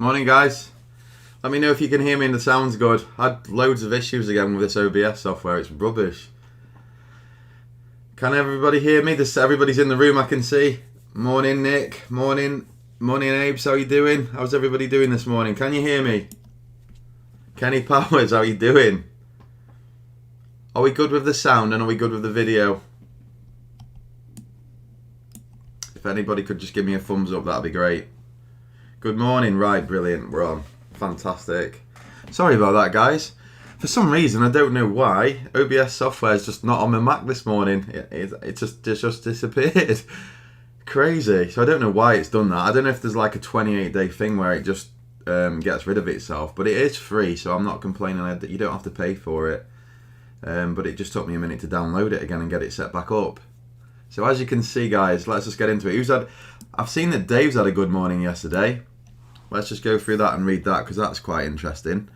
Morning, guys. Let me know if you can hear me and the sound's good. I had loads of issues again with this OBS software. It's rubbish. Can everybody hear me? Everybody's in the room, I can see. Morning, Nick. Morning, Abe. How you doing? How's everybody doing this morning? Can you hear me? Kenny Powers, how you doing? Are we good with the sound and are we good with the video? If anybody could just give me a thumbs up, that'd be great. Good morning. Right, brilliant. We're on. Fantastic. Sorry about that, guys. For some reason, I don't know why, OBS software is just not on my Mac this morning. It just disappeared. Crazy. So I don't know why it's done that. I don't know if there's like a 28-day thing where it just gets rid of itself. But it is free, so I'm not complaining that you don't have to pay for it. But it just took me a minute to download it again and get it set back up. So as you can see, guys, let's just get into it. I've seen that Dave's had a good morning yesterday. Let's just go through that and read that because that's quite interesting.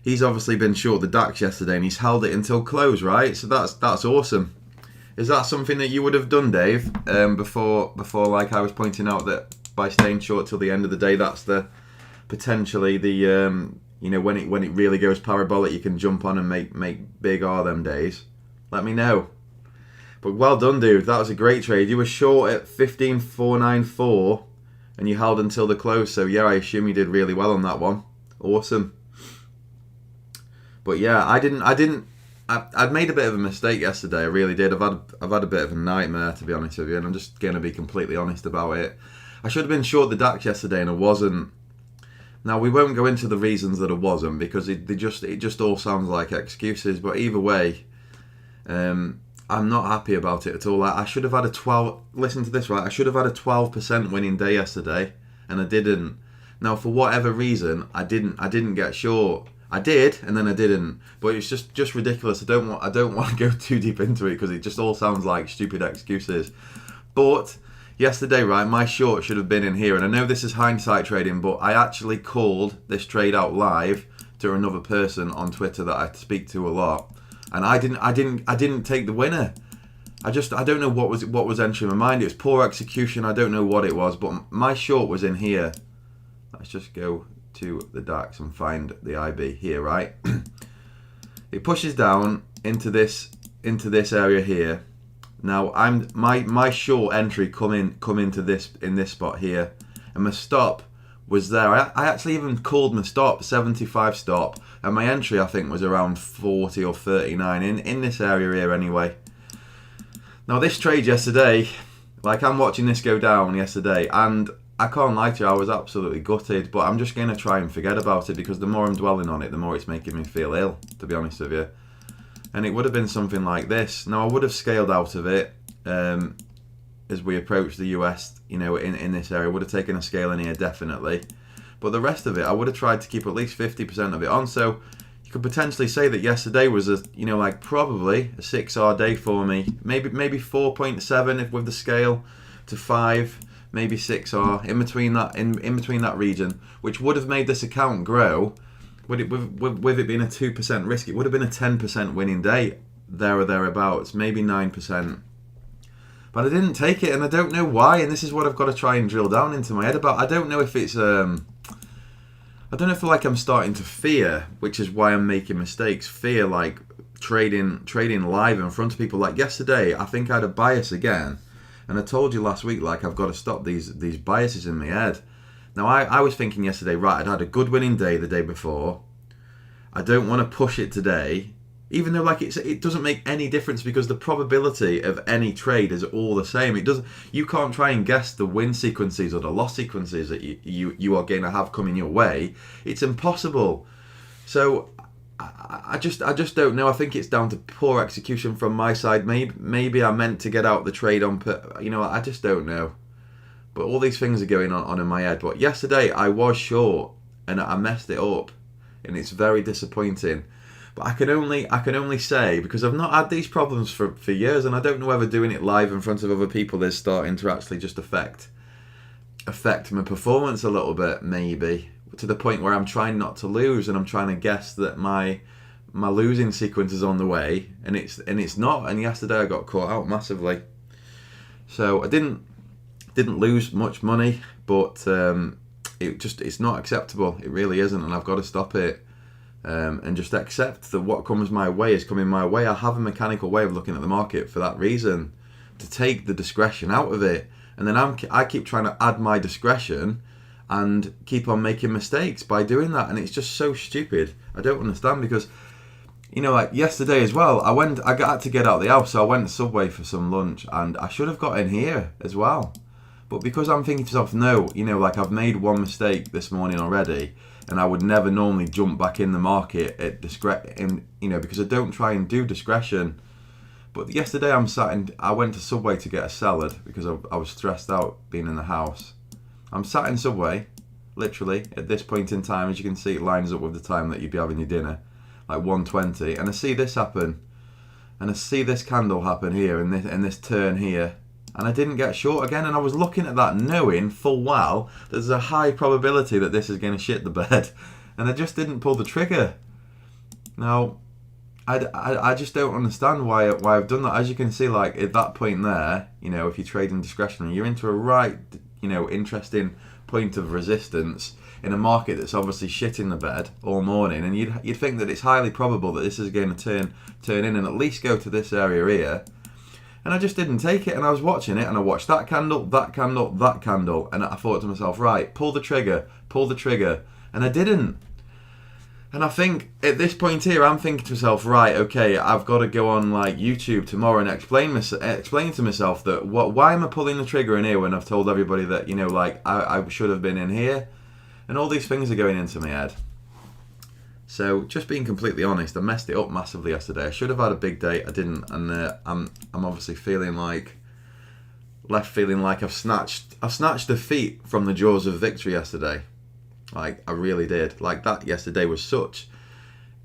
He's obviously been short the DAX yesterday and he's held it until close, right? So that's awesome. Is that something that you would have done, Dave, before like I was pointing out that by staying short till the end of the day, that's potentially the when it really goes parabolic, you can jump on and make big R them days. Let me know. But well done, dude. That was a great trade. You were short at 15,494 and you held until the close. So yeah, I assume you did really well on that one. Awesome. But yeah, I'd made a bit of a mistake yesterday. I really did. I've had a bit of a nightmare, to be honest with you, and I'm just going to be completely honest about it. I should have been short the DAX yesterday and I wasn't. Now we won't go into the reasons that I wasn't because it just all sounds like excuses. But either way, I'm not happy about it at all. I should have had a 12. Listen to this, right? I should have had a 12% winning day yesterday, and I didn't. Now, for whatever reason, I didn't get short. I did, and then I didn't. But it's just ridiculous. I don't want to go too deep into it because it just all sounds like stupid excuses. But yesterday, right, my short should have been in here, and I know this is hindsight trading, but I actually called this trade out live to another person on Twitter that I speak to a lot. And I didn't take the winner. I don't know what was entering my mind. It was poor execution. I don't know what it was, but my short was in here. Let's just go to the DAX and find the IB here, right? It pushes down into this area here. Now my short entry come into this in this spot here, and my stop was there. I actually even called my stop 75 stop, and my entry I think was around 40 or 39 in this area here anyway. Now this trade yesterday, like I'm watching this go down yesterday, and I can't lie to you, I was absolutely gutted, but I'm just going to try and forget about it because the more I'm dwelling on it, the more it's making me feel ill, to be honest with you. And it would have been something like this. Now I would have scaled out of it as we approach the US, in this area. I would have taken a scale in here, definitely. But the rest of it, I would have tried to keep at least 50% of it on. So you could potentially say that yesterday was probably a 6R day for me. Maybe 4.7 if with the scale to 5, maybe 6R in between that region, which would have made this account grow. With it being a 2% risk, it would have been a 10% winning day, there or thereabouts, maybe 9%. But I didn't take it, and I don't know why. And this is what I've got to try and drill down into my head about. I don't know if it's I don't know if I'm starting to fear, which is why I'm making mistakes. Fear like trading live in front of people. Like yesterday, I think I had a bias again, and I told you last week like I've got to stop these biases in my head. Now I was thinking yesterday, right, I'd had a good winning day the day before. I don't want to push it today, even though it doesn't make any difference because the probability of any trade is all the same. You can't try and guess the win sequences or the loss sequences that you are going to have coming your way. It's impossible. So I just don't know. I think it's down to poor execution from my side. Maybe I meant to get out the trade on, I just don't know. But all these things are going on in my head. But yesterday I was short and I messed it up, and it's very disappointing. But I can only say, because I've not had these problems for years, and I don't know whether doing it live in front of other people is starting to actually just affect my performance a little bit, maybe to the point where I'm trying not to lose, and I'm trying to guess that my losing sequence is on the way, and it's not. And yesterday I got caught out massively. So I didn't lose much money, but it's not acceptable. It really isn't, and I've got to stop it. And just accept that what comes my way is coming my way. I have a mechanical way of looking at the market for that reason, to take the discretion out of it. And then I keep trying to add my discretion and keep on making mistakes by doing that. And it's just so stupid. I don't understand, because, like yesterday as well, I got to get out of the house, so I went to Subway for some lunch, and I should have got in here as well. But because I'm thinking to myself, no, like I've made one mistake this morning already, and I would never normally jump back in the market at because I don't try and do discretion. But yesterday I went to Subway to get a salad because I was stressed out being in the house. I'm sat in Subway, literally, at this point in time, as you can see, it lines up with the time that you'd be having your dinner, like 1:20, and I see this happen, and I see this candle happen here, and this turn here, and I didn't get short again, and I was looking at that knowing full well there's a high probability that this is going to shit the bed, and I just didn't pull the trigger. Now, I just don't understand why I've done that. As you can see, like at that point there, if you're trading discretionary, you're into a right, interesting point of resistance in a market that's obviously shit in the bed all morning, and you'd think that it's highly probable that this is going to turn in and at least go to this area here. And I just didn't take it, and I was watching it, and I watched that candle, that candle, that candle, and I thought to myself, right, pull the trigger, and I didn't. And I think at this point here, I'm thinking to myself, right, okay, I've got to go on like YouTube tomorrow and explain to myself that why am I pulling the trigger in here when I've told everybody that I should have been in here, and all these things are going into my head. So just being completely honest, I messed it up massively yesterday. I should have had a big day, I didn't, and I'm obviously feeling like I've snatched defeat from the jaws of victory yesterday. Like, I really did. Like, that yesterday was such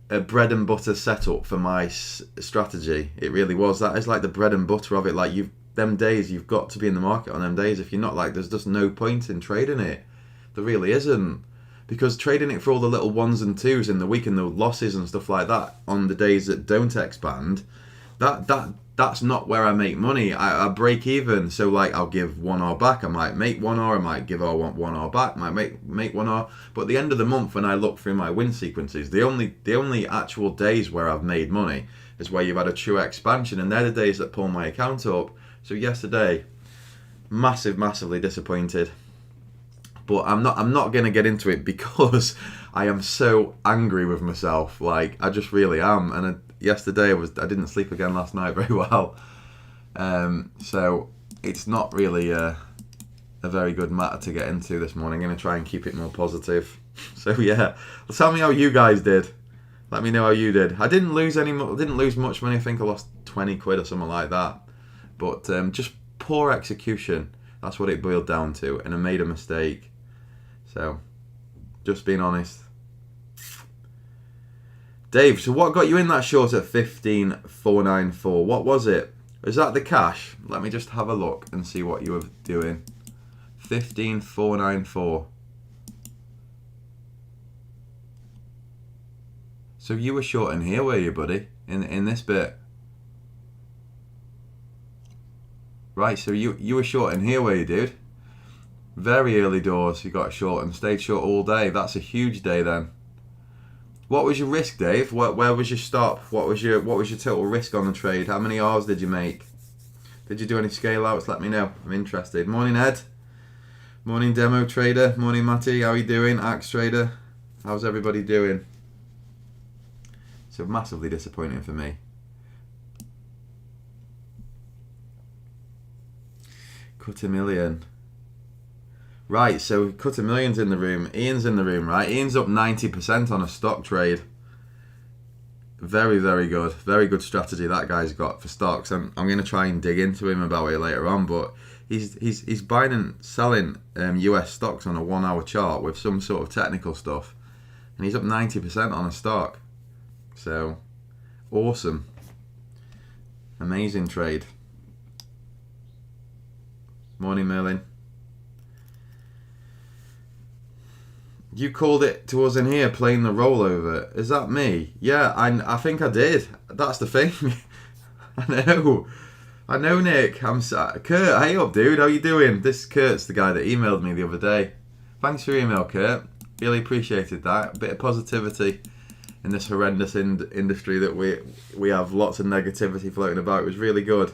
a bread and butter setup for my strategy. It really was. That is like the bread and butter of it. Like, them days, you've got to be in the market on them days. If you're not, like, there's just no point in trading it. There really isn't. Because trading it for all the little ones and twos in the week and the losses and stuff like that on the days that don't expand, that's not where I make money. I break even, so like I'll give 1R back. I might make 1R, I might give 1R back, might make 1R. But at the end of the month, when I look through my win sequences, the only actual days where I've made money is where you've had a true expansion, and they're the days that pull my account up. So yesterday, massively disappointed. But I'm not going to get into it because I am so angry with myself. Like, I just really am. And yesterday I didn't sleep again last night very well. So it's not really a very good matter to get into this morning. I'm going to try and keep it more positive. So yeah, tell me how you guys did. Let me know how you did. I didn't lose much money. I think I lost 20 quid or something like that. But just poor execution. That's what it boiled down to. And I made a mistake. So, just being honest. Dave, so what got you in that short at 15,494? What was it? Is that the cash? Let me just have a look and see what you were doing. 15,494. So you were short in here, were you, buddy? In this bit. Right, so you were short in here, were you, dude? Very early doors, you got short and stayed short all day. That's a huge day then. What was your risk, Dave? Where was your stop? What was your total risk on the trade? How many R's did you make? Did you do any scale outs? Let me know. I'm interested. Morning, Ed. Morning, Demo Trader. Morning, Matty. How are you doing? Axe Trader. How's everybody doing? So massively disappointing for me. Cut a million. Right, so Cut a Million's in the room. Ian's in the room, right? Ian's up 90% on a stock trade. Very, very good. Very good strategy that guy's got for stocks. I'm going to try and dig into him about it later on, but he's buying and selling US stocks on a 1 hour chart with some sort of technical stuff. And he's up 90% on a stock. So, awesome. Amazing trade. Morning, Merlin. You called it to us in here playing the rollover. Is that me? Yeah, I think I did. That's the thing. I know, Nick. Kurt, hey up, dude. How you doing? This Kurt's the guy that emailed me the other day. Thanks for your email, Kurt. Really appreciated that. A bit of positivity in this horrendous industry that we have lots of negativity floating about. It was really good.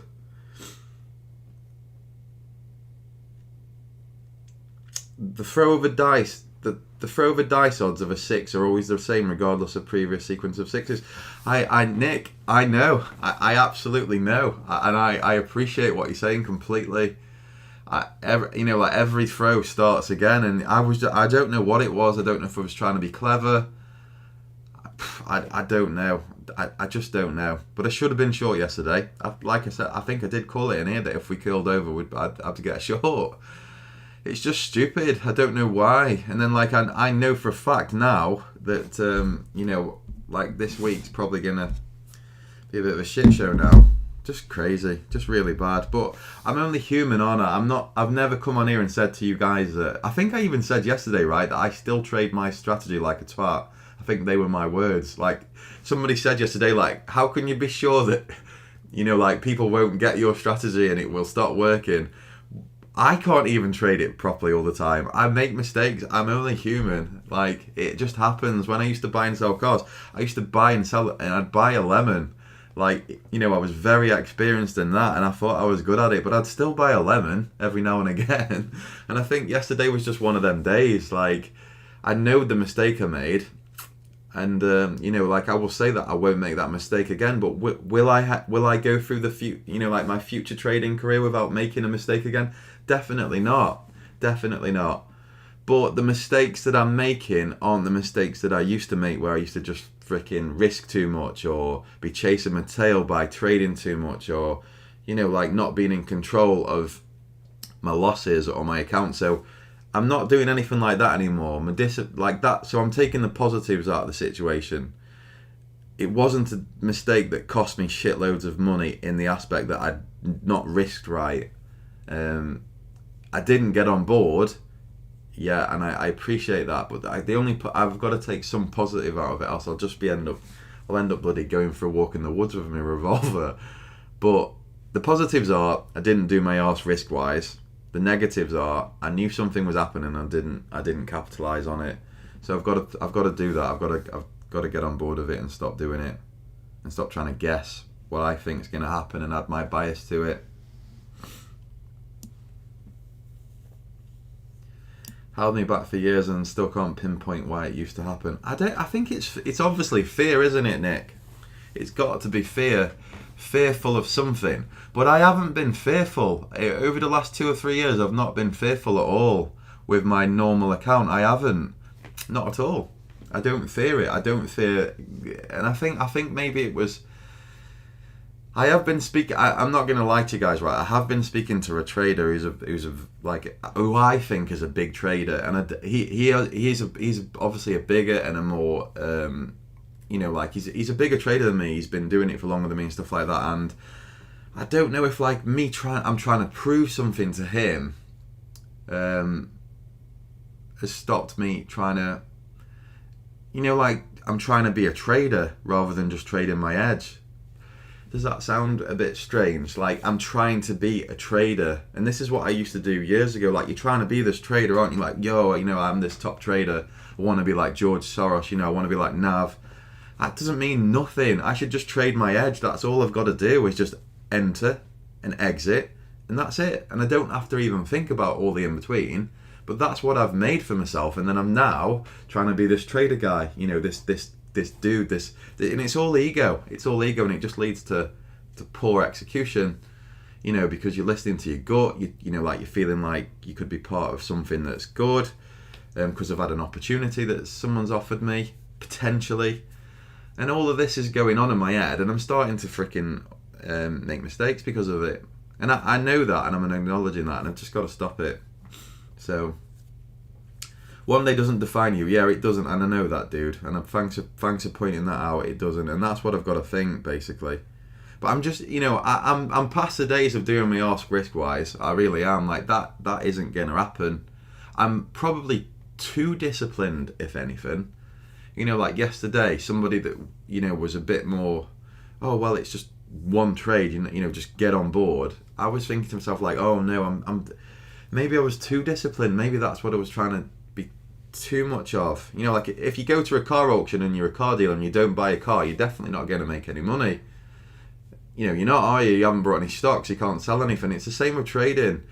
The throw of a dice, the throw of a dice odds of a 6 are always the same regardless of previous sequence of 6s. Nick, I know. I absolutely know. And I appreciate what you're saying completely. Every throw starts again, and I don't know what it was. I don't know if I was trying to be clever. I don't know. I just don't know. But I should have been short yesterday. Like I said, I think I did call it in here that if we killed over, I'd have to get a short. It's just stupid. I don't know why. And then I know for a fact now that this week's probably gonna be a bit of a shit show now. Just crazy, just really bad. But I'm only human, aren't I? I've never come on here and said to you guys that. I think I even said yesterday, right, that I still trade my strategy like a twat. I think they were my words. Like somebody said yesterday, like, how can you be sure that people won't get your strategy and it will stop working? I can't even trade it properly all the time. I make mistakes. I'm only human. Like, it just happens. When I used to buy and sell cars, I used to buy and sell, and I'd buy a lemon. Like, I was very experienced in that, and I thought I was good at it, but I'd still buy a lemon every now and again. And I think yesterday was just one of them days. Like, I know the mistake I made, and I will say that I won't make that mistake again. But will I go through my future trading career without making a mistake again? Definitely not. Definitely not. But the mistakes that I'm making aren't the mistakes that I used to make, where I used to just freaking risk too much, or be chasing my tail by trading too much, or not being in control of my losses or my account. So I'm not doing anything like that anymore. So I'm taking the positives out of the situation. It wasn't a mistake that cost me shitloads of money in the aspect that I'd not risked right. I didn't get on board. Yeah, and I appreciate that, but I've got to take some positive out of it, else I'll just end up bloody going for a walk in the woods with my revolver. But the positives are I didn't do my arse risk wise. The negatives are I knew something was happening and I didn't capitalize on it. So I've got to do that. I've got to get on board with it and stop doing it, and stop trying to guess what I think is going to happen and add my bias to it. Held me back for years and still can't pinpoint why it used to happen. I think it's obviously fear, isn't it, Nick? It's got to be fearful of something. But I haven't been fearful over the last 2 or 3 years. I've not been fearful at all with my normal account. I haven't, not at all. I don't fear it. I don't fear, and I think maybe it was. I have been speaking. I'm not going to lie to you guys, right? I have been speaking to a trader who I think is a big trader, and he's obviously a bigger and a more he's a bigger trader than me. He's been doing it for longer than me and stuff like that. And I don't know if I'm trying to prove something to him, has stopped me trying to, I'm trying to be a trader rather than just trading my edge. Does that sound a bit strange? Like, I'm trying to be a trader. And this is what I used to do years ago. Like, you're trying to be this trader, aren't you? Like, I'm this top trader. I want to be like George Soros. I want to be like Nav. That doesn't mean nothing. I should just trade my edge. That's all I've got to do is just enter and exit. And that's it. And I don't have to even think about all the in-between. But that's what I've made for myself. And then I'm now trying to be this trader guy. This dude, and it's all ego. It's all ego, and it just leads to poor execution. Because you're listening to your gut. You're feeling like you could be part of something that's good, because I've had an opportunity that someone's offered me potentially, and all of this is going on in my head, and I'm starting to freaking make mistakes because of it. And I know that, and I'm acknowledging that, and I've just got to stop it. So. One day doesn't define you. Yeah, it doesn't, and I know that, dude. And thanks for pointing that out. It doesn't, and that's what I've got to think, basically. But I'm just, I'm past the days of doing my arse risk-wise. I really am. Like, that isn't going to happen. I'm probably too disciplined, if anything. Like yesterday, somebody that, was a bit more, oh, well, it's just one trade, just get on board. I was thinking to myself, like, oh, no, maybe I was too disciplined. Maybe that's what I was trying to be too much of. You know, like if you go to a car auction and you're a car dealer and you don't buy a car, you're definitely not going to make any money. You know, you're not, are you? You haven't brought any stocks, you can't sell anything. It's the same with trading.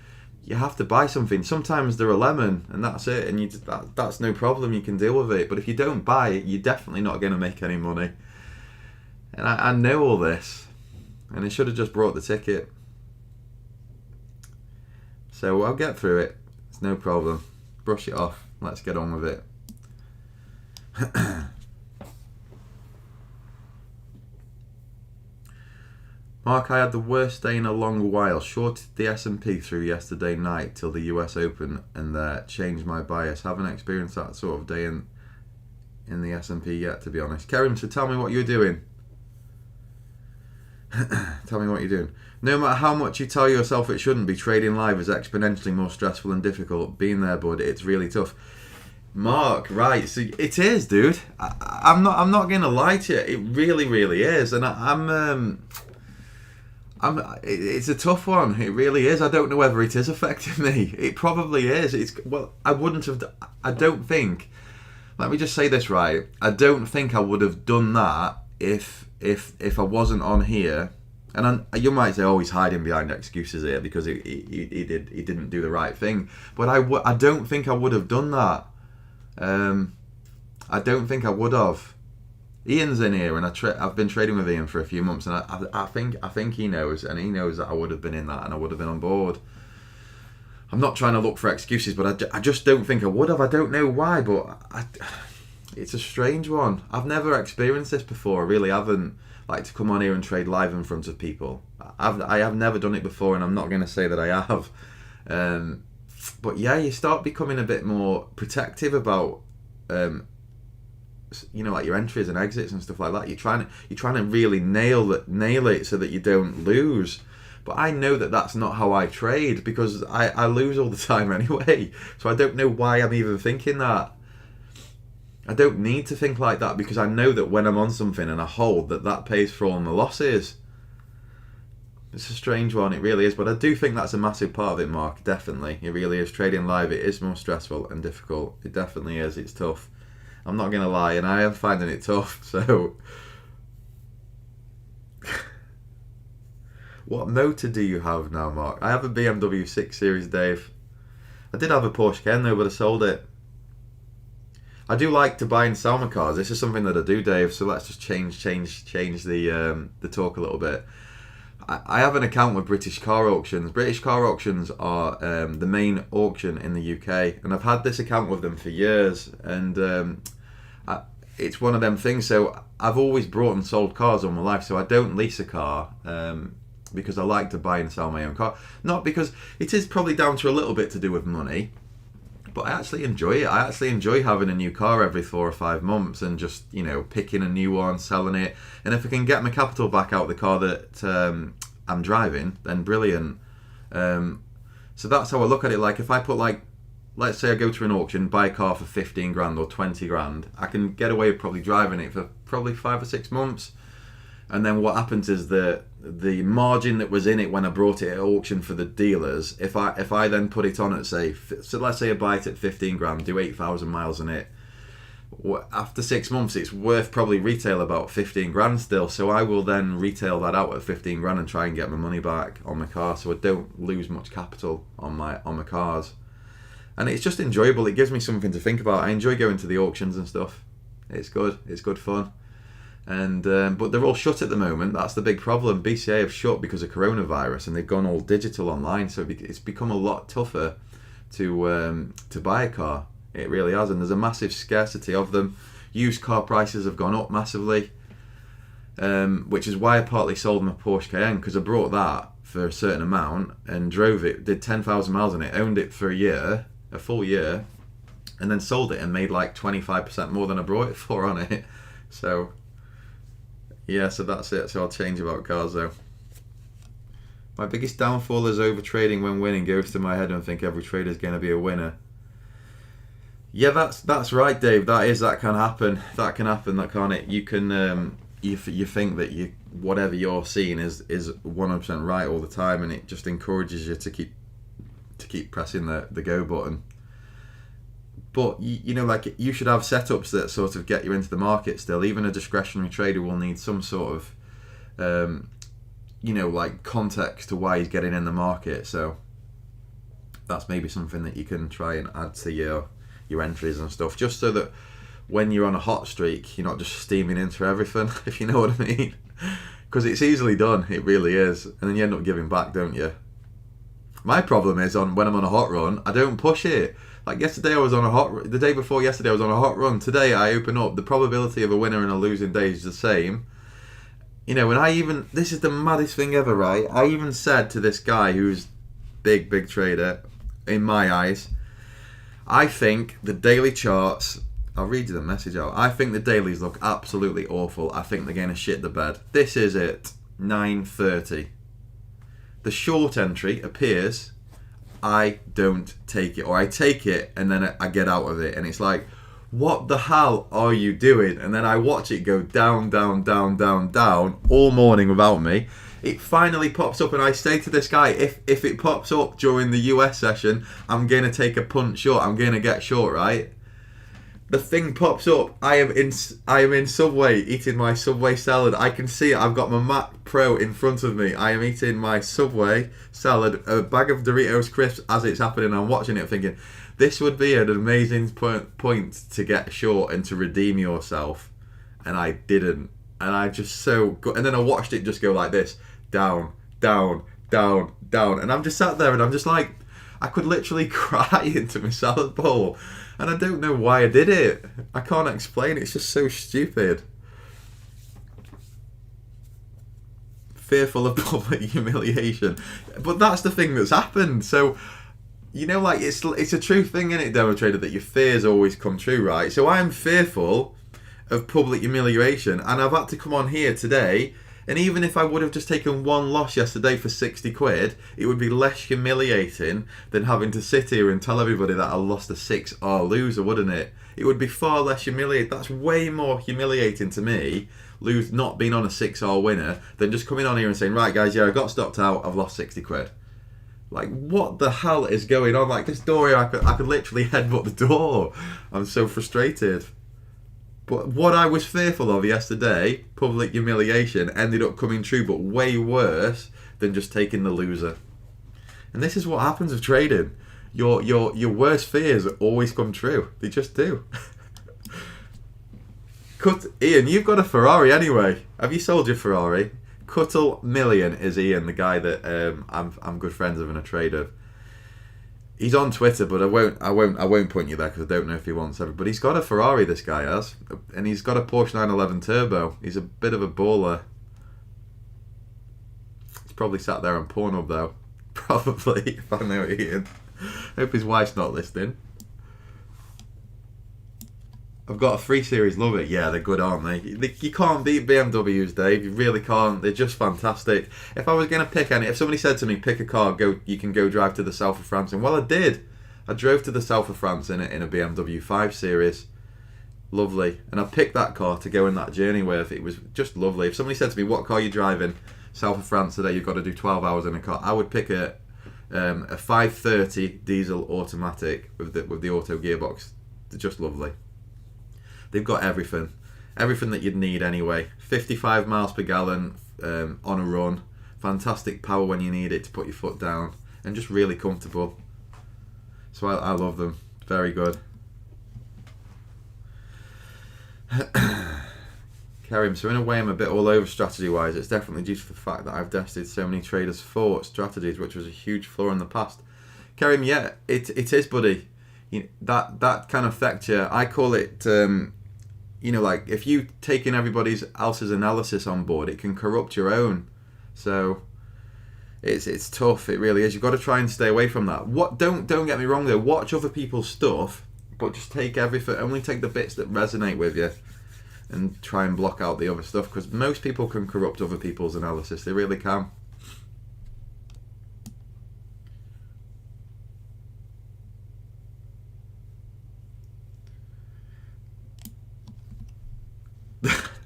You have to buy something. Sometimes they're a lemon and that's it, and that's no problem, you can deal with it. But if you don't buy it, you're definitely not going to make any money. And I know all this, and I should have just brought the ticket. So I'll get through it. It's no problem. Brush it off. Let's get on with it. Mark, I had the worst day in a long while. Shorted the S&P through yesterday night till the US Open and changed my bias. Haven't experienced that sort of day in the S&P yet, to be honest. Kerem, so tell me what you're doing. Tell me what you're doing. No matter how much you tell yourself it shouldn't be, trading live is exponentially more stressful and difficult. Been there, bud. It's really tough. Mark, right? So it is, dude. I'm not going to lie to you. It really, really is, and it's a tough one. It really is. I don't know whether it is affecting me. It probably is. I wouldn't have. I don't think. Let me just say this right. I don't think I would have done that if I wasn't on here. And you might say, oh, he's hiding behind excuses here because he didn't do the right thing. But I don't think I would have done that. I don't think I would have. Ian's in here, and I've been trading with Ian for a few months, and I think he knows, and he knows that I would have been in that, and I would have been on board. I'm not trying to look for excuses, but I just don't think I would have. I don't know why, but it's a strange one. I've never experienced this before. I really haven't. Like, to come on here and trade live in front of people. I have never done it before, and I'm not going to say that I have. But yeah, you start becoming a bit more protective about, like your entries and exits and stuff like that. You're trying to really nail it so that you don't lose. But I know that that's not how I trade, because I lose all the time anyway. So I don't know why I'm even thinking that. I don't need to think like that, because I know that when I'm on something and I hold, that pays for all my losses. It's a strange one, it really is, but I do think that's a massive part of it, Mark, definitely. It really is. Trading live, it is more stressful and difficult. It definitely is. It's tough. I'm not going to lie, and I am finding it tough, so... What motor do you have now, Mark? I have a BMW 6 Series, Dave. I did have a Porsche Cayenne though, but I sold it. I do like to buy and sell my cars. This is something that I do, Dave. So let's just change the talk a little bit. I have an account with British Car Auctions. British Car Auctions are the main auction in the UK, and I've had this account with them for years. And it's one of them things. So I've always brought and sold cars all my life. So I don't lease a car because I like to buy and sell my own car. Not because it is probably down to a little bit to do with money. But I actually enjoy it. I actually enjoy having a new car every 4 or 5 months and just, picking a new one, selling it. And if I can get my capital back out of the car that I'm driving, then brilliant. So that's how I look at it. Like, if I put, let's say I go to an auction, buy a car for 15 grand or 20 grand, I can get away with probably driving it for probably 5 or 6 months. And then what happens is the margin that was in it when I brought it at auction for the dealers, if I then put it on at, let's say I buy it at 15 grand, do 8,000 miles on it, after 6 months it's worth probably retail about 15 grand still. So I will then retail that out at 15 grand and try and get my money back on my car, so I don't lose much capital on my cars. And it's just enjoyable. It gives me something to think about. I enjoy going to the auctions and stuff. It's good fun. And but they're all shut at the moment. That's the big problem. BCA have shut because of coronavirus, and they've gone all digital online. So it's become a lot tougher to buy a car. It really has, and there's a massive scarcity of them. Used car prices have gone up massively, which is why I partly sold my Porsche Cayenne, because I brought that for a certain amount and drove it, did 10,000 miles on it, owned it for a full year, and then sold it and made like 25% more than I brought it for on it. So. Yeah, so that's it. So I'll change about cars though. My biggest downfall is over trading when winning. Goes to my head and think every trader is going to be a winner. Yeah, that's right, Dave. That can happen. That can happen. That can't it? You can you think that whatever you're seeing is 100% right all the time, and it just encourages you to keep pressing the go button. But you know, like you should have setups that sort of get you into the market still. Even a discretionary trader will need some sort of, like context to why he's getting in the market. So that's maybe something that you can try and add to your entries and stuff, just so that when you're on a hot streak, you're not just steaming into everything, if you know what I mean. Because it's easily done, it really is, and then you end up giving back, don't you? My problem is when I'm on a hot run, I don't push it. Like yesterday, the day before yesterday, I was on a hot run. Today, I open up. The probability of a winner and a losing day is the same. You know, and this is the maddest thing ever, right? I even said to this guy who's big trader, in my eyes, I think the daily charts, I'll read you the message out. I think the dailies look absolutely awful. I think they're going to shit the bed. This is it, 9:30. The short entry appears, I don't take it, or I take it and then I get out of it, and it's like, what the hell are you doing? And then I watch it go down all morning without me. It finally pops up, and I say to this guy, if it pops up during the US session, I'm going to take a punt short. I'm going to get short, right? The thing pops up. I am in Subway eating my Subway salad. I can see it. I've got my Mac Pro in front of me. I am eating my Subway salad, a bag of Doritos crisps as it's happening. I'm watching it thinking, this would be an amazing point to get short and to redeem yourself. And I didn't. And I just and then I watched it just go like this, down. And I'm just sat there and I'm just like, I could literally cry into my salad bowl. And I don't know why I did it. I can't explain it. It's just so stupid. Fearful of public humiliation. But that's the thing that's happened. So, you know, like, it's a true thing, isn't it, Demo Trader, that your fears always come true, right? So I'm fearful of public humiliation. And I've had to come on here today. And even if I would have just taken one loss yesterday for 60 quid, it would be less humiliating than having to sit here and tell everybody that I lost a 6R loser, wouldn't it? It would be far less humiliating. That's way more humiliating to me, not being on a 6R winner, than just coming on here and saying, right guys, yeah, I got stopped out, I've lost 60 quid. Like, what the hell is going on? Like, this door here, I could literally headbutt the door. I'm so frustrated. But what I was fearful of yesterday, public humiliation, ended up coming true, but way worse than just taking the loser. And this is what happens with trading. Your worst fears always come true. They just do. Ian, you've got a Ferrari anyway. Have you sold your Ferrari? Cuttle Million is Ian, the guy that I'm good friends with and a trader. He's on Twitter, but I won't point you there because I don't know if he wants ever. But he's got a Ferrari, this guy has, and he's got a Porsche 911 Turbo. He's a bit of a baller. He's probably sat there on Pornhub though, probably, if I know Ian. Hope his wife's not listening. I've got a 3 Series, love it. Yeah, they're good, aren't they? You can't beat BMWs, Dave. You really can't. They're just fantastic. If I was going to pick any, if somebody said to me, pick a car, you can go drive to the south of France. And well, I did. I drove to the south of France in a BMW 5 Series. Lovely. And I picked that car to go in that journey with. It was just lovely. If somebody said to me, what car are you driving south of France today? You've got to do 12 hours in a car. I would pick a 530 diesel automatic with the auto gearbox. They're just lovely. They've got everything that you'd need anyway. 55 miles per gallon on a run. Fantastic power when you need it to put your foot down. And just really comfortable. So I love them. Very good. Karim, so in a way I'm a bit all over strategy-wise. It's definitely due to the fact that I've tested so many traders' for strategies, which was a huge flaw in the past. Karim, yeah, it is, buddy. That can affect you. I call it... like if you taking everybody else's analysis on board, it can corrupt your own. So it's tough. It really is. You've got to try and stay away from that. Don't get me wrong though. Watch other people's stuff, but just take everything. Only take the bits that resonate with you, and try and block out the other stuff. Because most people can corrupt other people's analysis. They really can.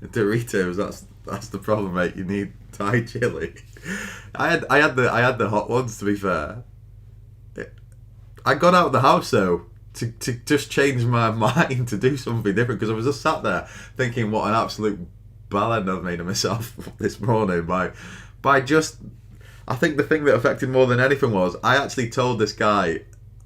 Doritos, that's the problem, mate. You need Thai chili. I had the hot ones, to be fair. I got out of the house though. to just change my mind to do something different, because I was just sat there thinking what an absolute ballad I've made of myself this morning by just. I think the thing that affected more than anything was I actually told this guy,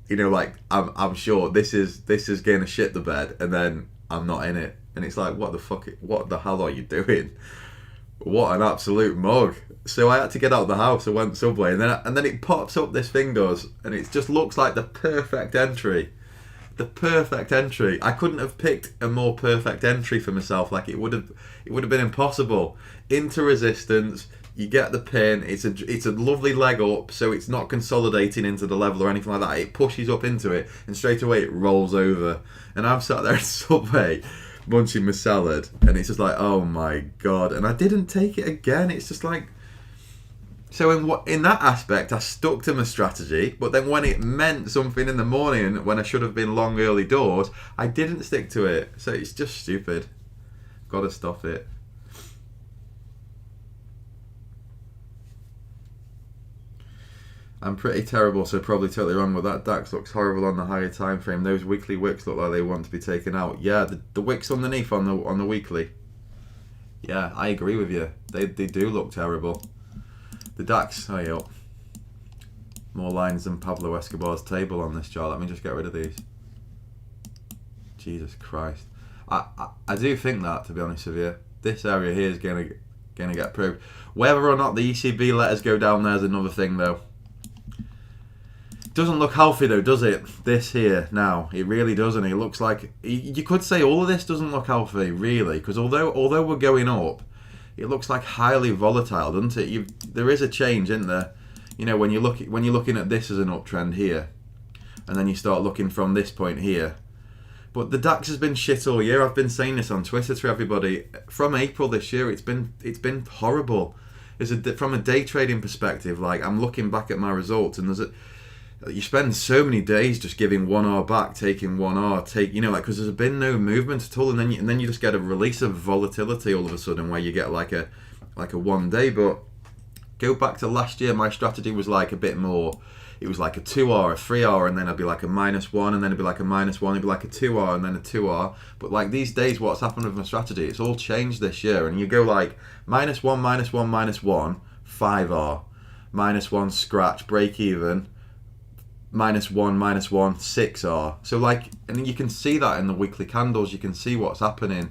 like I'm sure this is going to shit the bed, and then I'm not in it, and it's like what the hell are you doing? What an absolute mug. So I had to get out of the house. I went Subway, and then it pops up, this thing does, and it just looks like the perfect entry. The perfect entry. I couldn't have picked a more perfect entry for myself. Like it would have been impossible. Into resistance, you get the pin. It's a lovely leg up, so it's not consolidating into the level or anything like that. It pushes up into it, and straight away it rolls over. And I'm sat there at Subway, munching my salad, and it's just like, oh my god. And I didn't take it again. It's just like, so in that aspect I stuck to my strategy, but then when it meant something in the morning when I should have been long early doors, I didn't stick to it. So it's just stupid. Gotta stop it. I'm pretty terrible, so probably totally wrong, but that DAX looks horrible on the higher time frame. Those weekly wicks look like they want to be taken out. Yeah, the wicks underneath on the weekly. Yeah, I agree with you. They do look terrible. The DAX, oh yeah, more lines than Pablo Escobar's table on this chart. Let me just get rid of these. Jesus Christ. I do think that, to be honest with you, this area here is gonna get probed. Whether or not the ECB let us go down there is another thing, though. Doesn't look healthy though, does it? This here now, it really doesn't. It looks like you could say all of this doesn't look healthy, really, because although we're going up, it looks like highly volatile, doesn't it? There is a change, isn't there? When you're looking at this as an uptrend here, and then you start looking from this point here. But the DAX has been shit all year. I've been saying this on Twitter to everybody. From April this year, it's been horrible. From a day trading perspective, like I'm looking back at my results, and you spend so many days just giving 1R back, taking 1R, because there's been no movement at all, and then you just get a release of volatility all of a sudden where you get like a 1 day. But go back to last year, my strategy was like a bit more. It was like a 2R, a 3R, and then it'd be like a -1, and then it'd be like a -1, it'd be like a 2R, and then a 2R. But like these days, what's happened with my strategy? It's all changed this year, and you go like -1, -1, -1, 5R, -1, scratch, break even. -1, -1, 6R. So and you can see that in the weekly candles. You can see what's happening,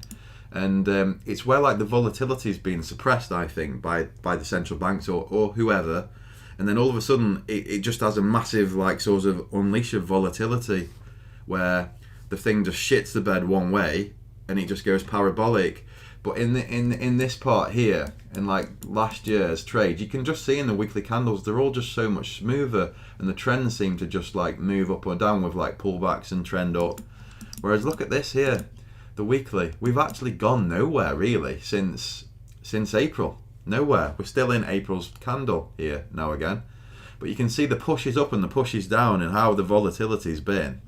and it's where like the volatility is being suppressed, I think, by the central banks or whoever, and then all of a sudden it just has a massive sort of unleash of volatility, where the thing just shits the bed one way and it just goes parabolic. But in this part here, in like last year's trade, you can just see in the weekly candles, they're all just so much smoother, and the trends seem to just like move up or down with like pullbacks and trend up. Whereas look at this here, the weekly, we've actually gone nowhere really since April. Nowhere. We're still in April's candle here now again. But you can see the pushes up and the pushes down and how the volatility's been.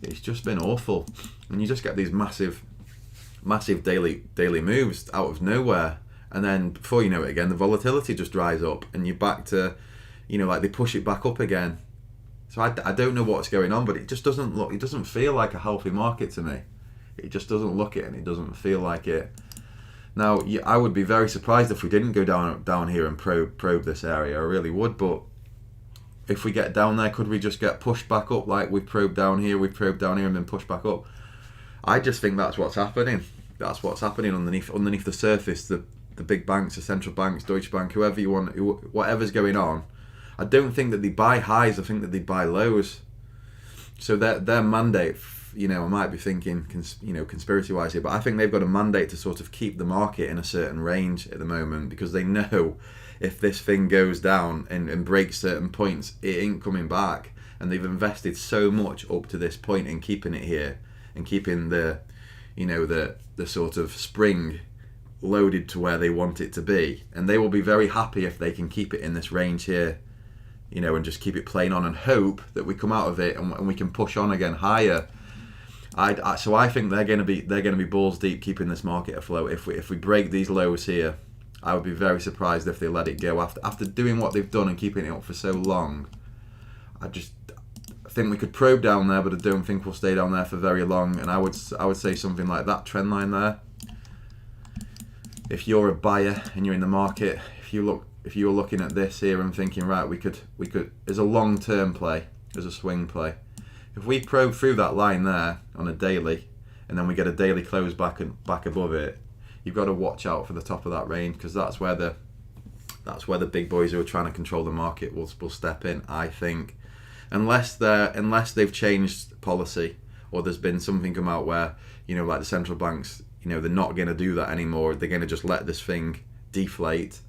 It's just been awful. And you just get these massive daily moves out of nowhere, and then before you know it again, the volatility just dries up and you're back to, they push it back up again. So I don't know what's going on, but it just doesn't feel like a healthy market to me. It just doesn't look it, and it doesn't feel like it. Now, I would be very surprised if we didn't go down here and probe this area. I really would, but if we get down there, could we just get pushed back up like we've probed down here, and then pushed back up? I just think that's what's happening. That's what's happening underneath the surface. The big banks, the central banks, Deutsche Bank, whoever you want, whatever's going on. I don't think that they buy highs. I think that they buy lows. So their mandate, I might be thinking, conspiracy-wise here, but I think they've got a mandate to sort of keep the market in a certain range at the moment, because they know if this thing goes down and breaks certain points, it ain't coming back. And they've invested so much up to this point in keeping it here and keeping the sort of spring loaded to where they want it to be. And they will be very happy if they can keep it in this range here, and just keep it playing on and hope that we come out of it and we can push on again higher. So I think they're going to be balls deep keeping this market afloat. If we break these lows here, I would be very surprised if they let it go after doing what they've done and keeping it up for so long. think we could probe down there, but I don't think we'll stay down there for very long. And I would say something like that trend line there. If you're a buyer and you're in the market, if you're looking at this here and thinking, right, we could as a long-term play, as a swing play, if we probe through that line there on a daily, and then we get a daily close back above it, you've got to watch out for the top of that range, because that's where the big boys who are trying to control the market will step in, I think, unless they've changed policy, or there's been something come out where, like the central banks, they're not going to do that anymore. They're going to just let this thing deflate.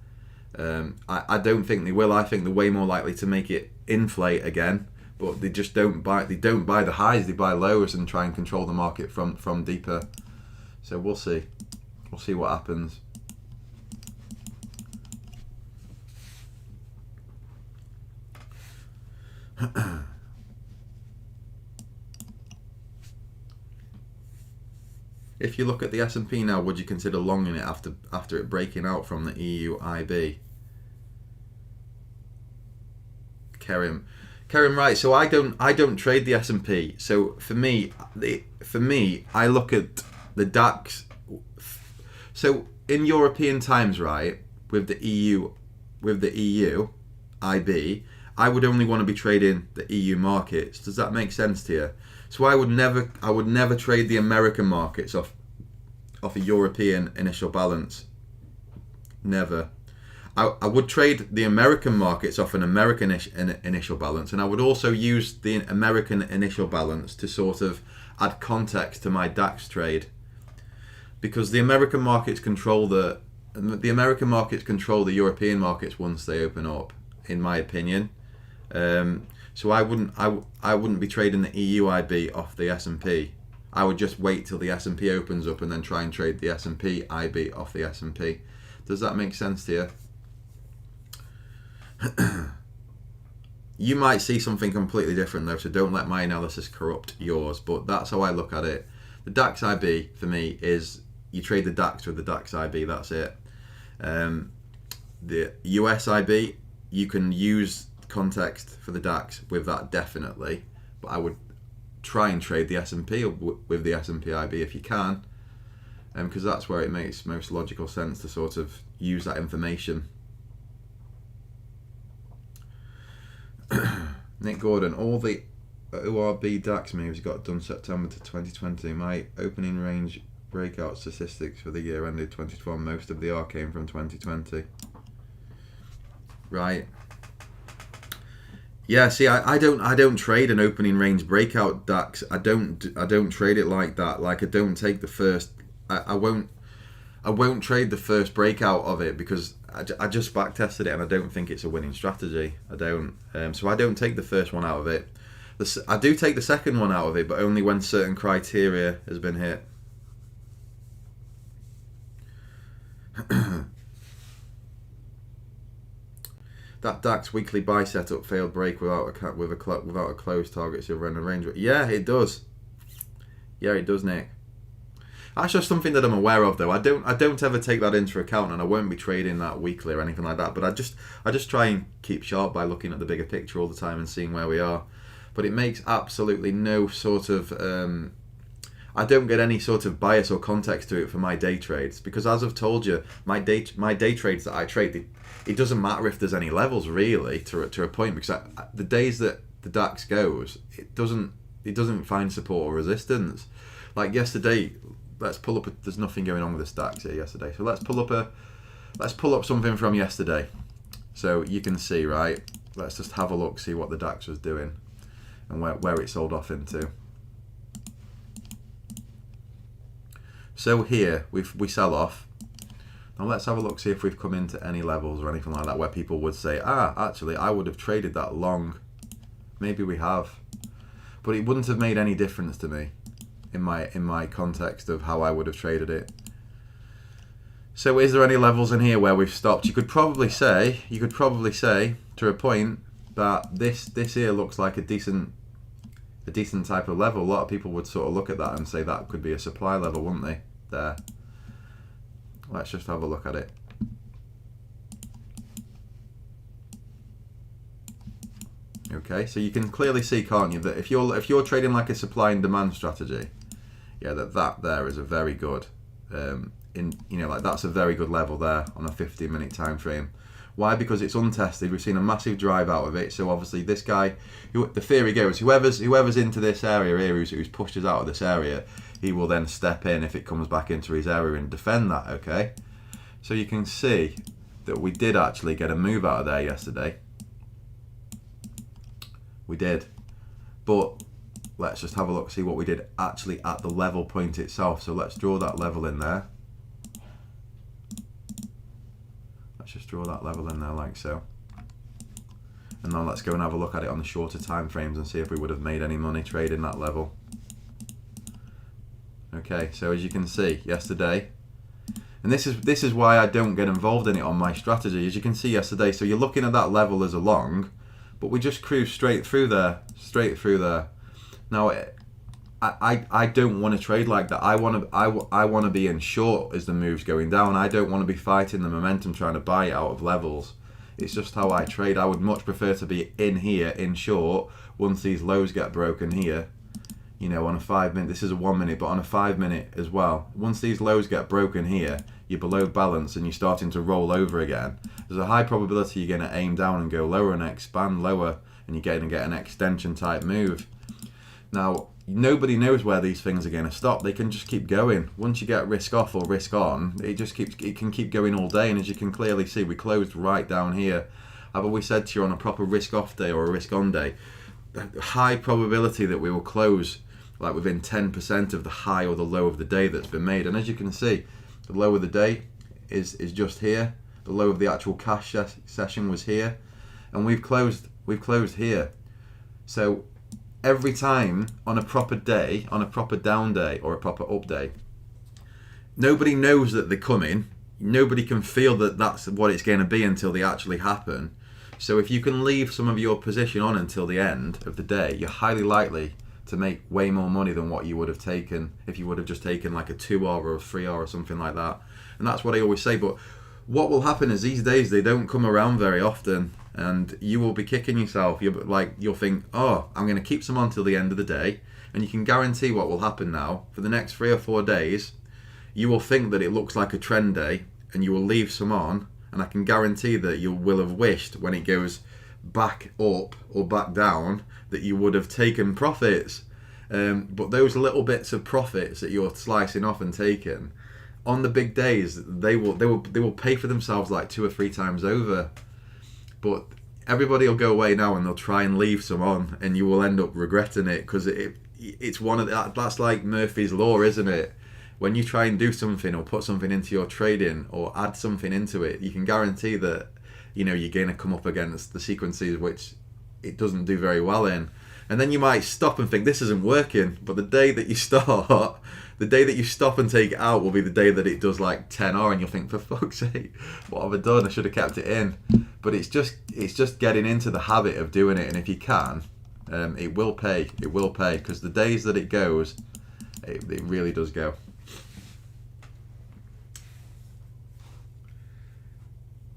I don't think they will. I think they're way more likely to make it inflate again, but they just don't buy. They don't buy the highs. They buy lows and try and control the market from deeper. So we'll see. We'll see what happens. If you look at the S&P now, would you consider longing it after it breaking out from the EU IB? Kerim, right? So I don't trade the S&P. So for me, I look at the DAX. So in European times, right, with the EU IB, I would only want to be trading the EU markets. Does that make sense to you? So I would never trade the American markets off a European initial balance. Never. I would trade the American markets off an American initial balance, and I would also use the American initial balance to sort of add context to my DAX trade, because the American markets control the European markets once they open up, in my opinion. So I wouldn't be trading the EU IB off the S&P. I would just wait till the S&P opens up and then try and trade the S&P IB off the S&P. Does that make sense to you? You might see something completely different though, so don't let my analysis corrupt yours, but that's how I look at it. The DAX IB for me is you trade the DAX with the DAX IB, that's it. The US IB, you can use context for the DAX with that definitely, but I would try and trade the S&P with the S&P IB if you can, because that's where it makes most logical sense to sort of use that information. Nick Gordon, all the ORB DAX moves got done September to 2020. My opening range breakout statistics for the year ended 2012, most of the R came from 2020. Right. Yeah, see, I don't trade an opening range breakout DAX. I don't trade it like that. Like, I don't take the first. I won't trade the first breakout of it, because I just back tested it and I don't think it's a winning strategy. I don't. So I don't take the first one out of it. I do take the second one out of it, but only when certain criteria has been hit. That DAX weekly buy setup failed break without a closed target silver and a range. Yeah, it does. Yeah, it does, Nick. That's just something that I'm aware of, though. I don't ever take that into account, and I won't be trading that weekly or anything like that. But I just try and keep sharp by looking at the bigger picture all the time and seeing where we are. But it makes absolutely no sort of. I don't get any sort of bias or context to it for my day trades, because, as I've told you, my day trades that I trade, it doesn't matter if there's any levels really to a point, because the days that the DAX goes, it doesn't find support or resistance. Like yesterday, let's pull up. There's nothing going on with the DAX here yesterday, so let's pull up something from yesterday, so you can see, right. Let's just have a look, see what the DAX was doing, and where it sold off into. So here we sell off. Now let's have a look, see if we've come into any levels or anything like that where people would say, actually I would have traded that long. Maybe we have, but it wouldn't have made any difference to me in my context of how I would have traded it. So is there any levels in here where we've stopped? You could probably say to a point that this here looks like a decent type of level. A lot of people would sort of look at that and say that could be a supply level, wouldn't they? There. Let's just have a look at it. Okay, so you can clearly see, can't you, that if you're trading like a supply and demand strategy, yeah, that there is a very good, that's a very good level there on a 15-minute time frame. Why? Because it's untested. We've seen a massive drive out of it. So obviously this guy, the theory goes, whoever's into this area here, who's pushed us out of this area, he will then step in if it comes back into his area and defend that. Okay, so you can see that we did actually get a move out of there yesterday. We did, but let's just have a look, see what we did actually at the level point itself. So let's draw that level in there. Let's just draw that level in there like so. And then let's go and have a look at it on the shorter time frames and see if we would have made any money trading that level. Okay, so as you can see yesterday, and this is why I don't get involved in it on my strategy. As you can see yesterday, so you're looking at that level as a long, but we just cruised straight through there. Now, I don't want to trade like that. I want to be in short as the move's going down. I don't want to be fighting the momentum trying to buy it out of levels. It's just how I trade. I would much prefer to be in here in short once these lows get broken here. You know, on a 5 minute, this is a 1 minute, but on a 5 minute as well. Once these lows get broken here, you're below balance and you're starting to roll over again. There's a high probability you're going to aim down and go lower and expand lower, and you're going to get an extension type move. Now, nobody knows where these things are going to stop. They can just keep going. Once you get risk off or risk on, it can keep going all day. And as you can clearly see, we closed right down here. I've always said to you, on a proper risk off day or a risk on day, high probability that we will close like within 10% of the high or the low of the day that's been made. And as you can see, the low of the day is just here. The low of the actual cash session was here, and we've closed here. So every time on a proper day, on a proper down day or a proper up day, nobody knows that they're coming. Nobody can feel that that's what it's going to be until they actually happen. So if you can leave some of your position on until the end of the day, you're highly likely to make way more money than what you would have taken if you would have just taken like a 2R or a 3R or something like that. And that's what I always say. But what will happen is these days, they don't come around very often, and you will be kicking yourself. You'll think, oh, I'm going to keep some on till the end of the day, and you can guarantee what will happen now. For the next 3 or 4 days, you will think that it looks like a trend day, and you will leave some on, and I can guarantee that you will have wished when it goes back up or back down that you would have taken profits. But those little bits of profits that you're slicing off and taking on the big days, they will pay for themselves like 2 or 3 times over. But everybody will go away now and they'll try and leave some on, and you will end up regretting it, because it's one of that's like Murphy's Law, isn't it? When you try and do something or put something into your trading or add something into it, you can guarantee that you're going to come up against the sequences which it doesn't do very well in. And then you might stop and think, this isn't working. But the day that you start, the day that you stop and take it out will be the day that it does like 10R, and you'll think, for fuck's sake, what have I done? I should have kept it in. But it's just getting into the habit of doing it. And if you can, it will pay. It will pay, because the days that it goes, it really does go.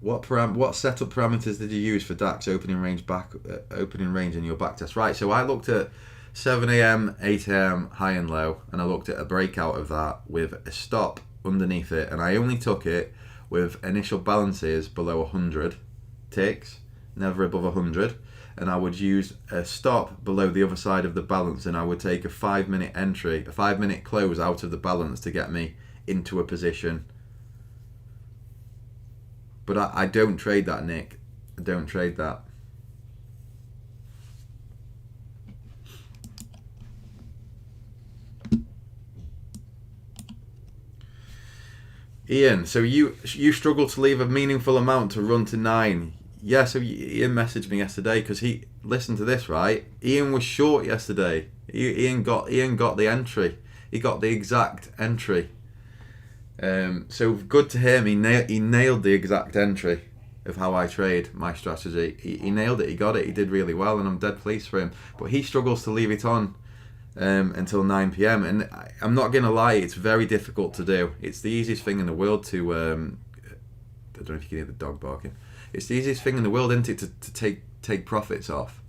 What setup parameters did you use for DAX opening range in your backtest? Right, so I looked at 7 a.m., 8 a.m. high and low, and I looked at a breakout of that with a stop underneath it, and I only took it with initial balances below 100 ticks, never above 100, and I would use a stop below the other side of the balance, and I would take a 5-minute entry, a 5-minute close out of the balance to get me into a position. But I don't trade that, Nick. I don't trade that. Ian, so you struggle to leave a meaningful amount to run to 9. Yeah, so Ian messaged me yesterday because he listened to this, right? Ian was short yesterday. Ian got the entry. He got the exact entry. So good to him. He nailed the exact entry of how I trade my strategy. He nailed it. He got it. He did really well, and I'm dead pleased for him. But he struggles to leave it on until 9 p.m. And I'm not gonna lie, it's very difficult to do. It's the easiest thing in the world to I don't know if you can hear the dog barking. It's the easiest thing in the world, isn't it, to take profits off.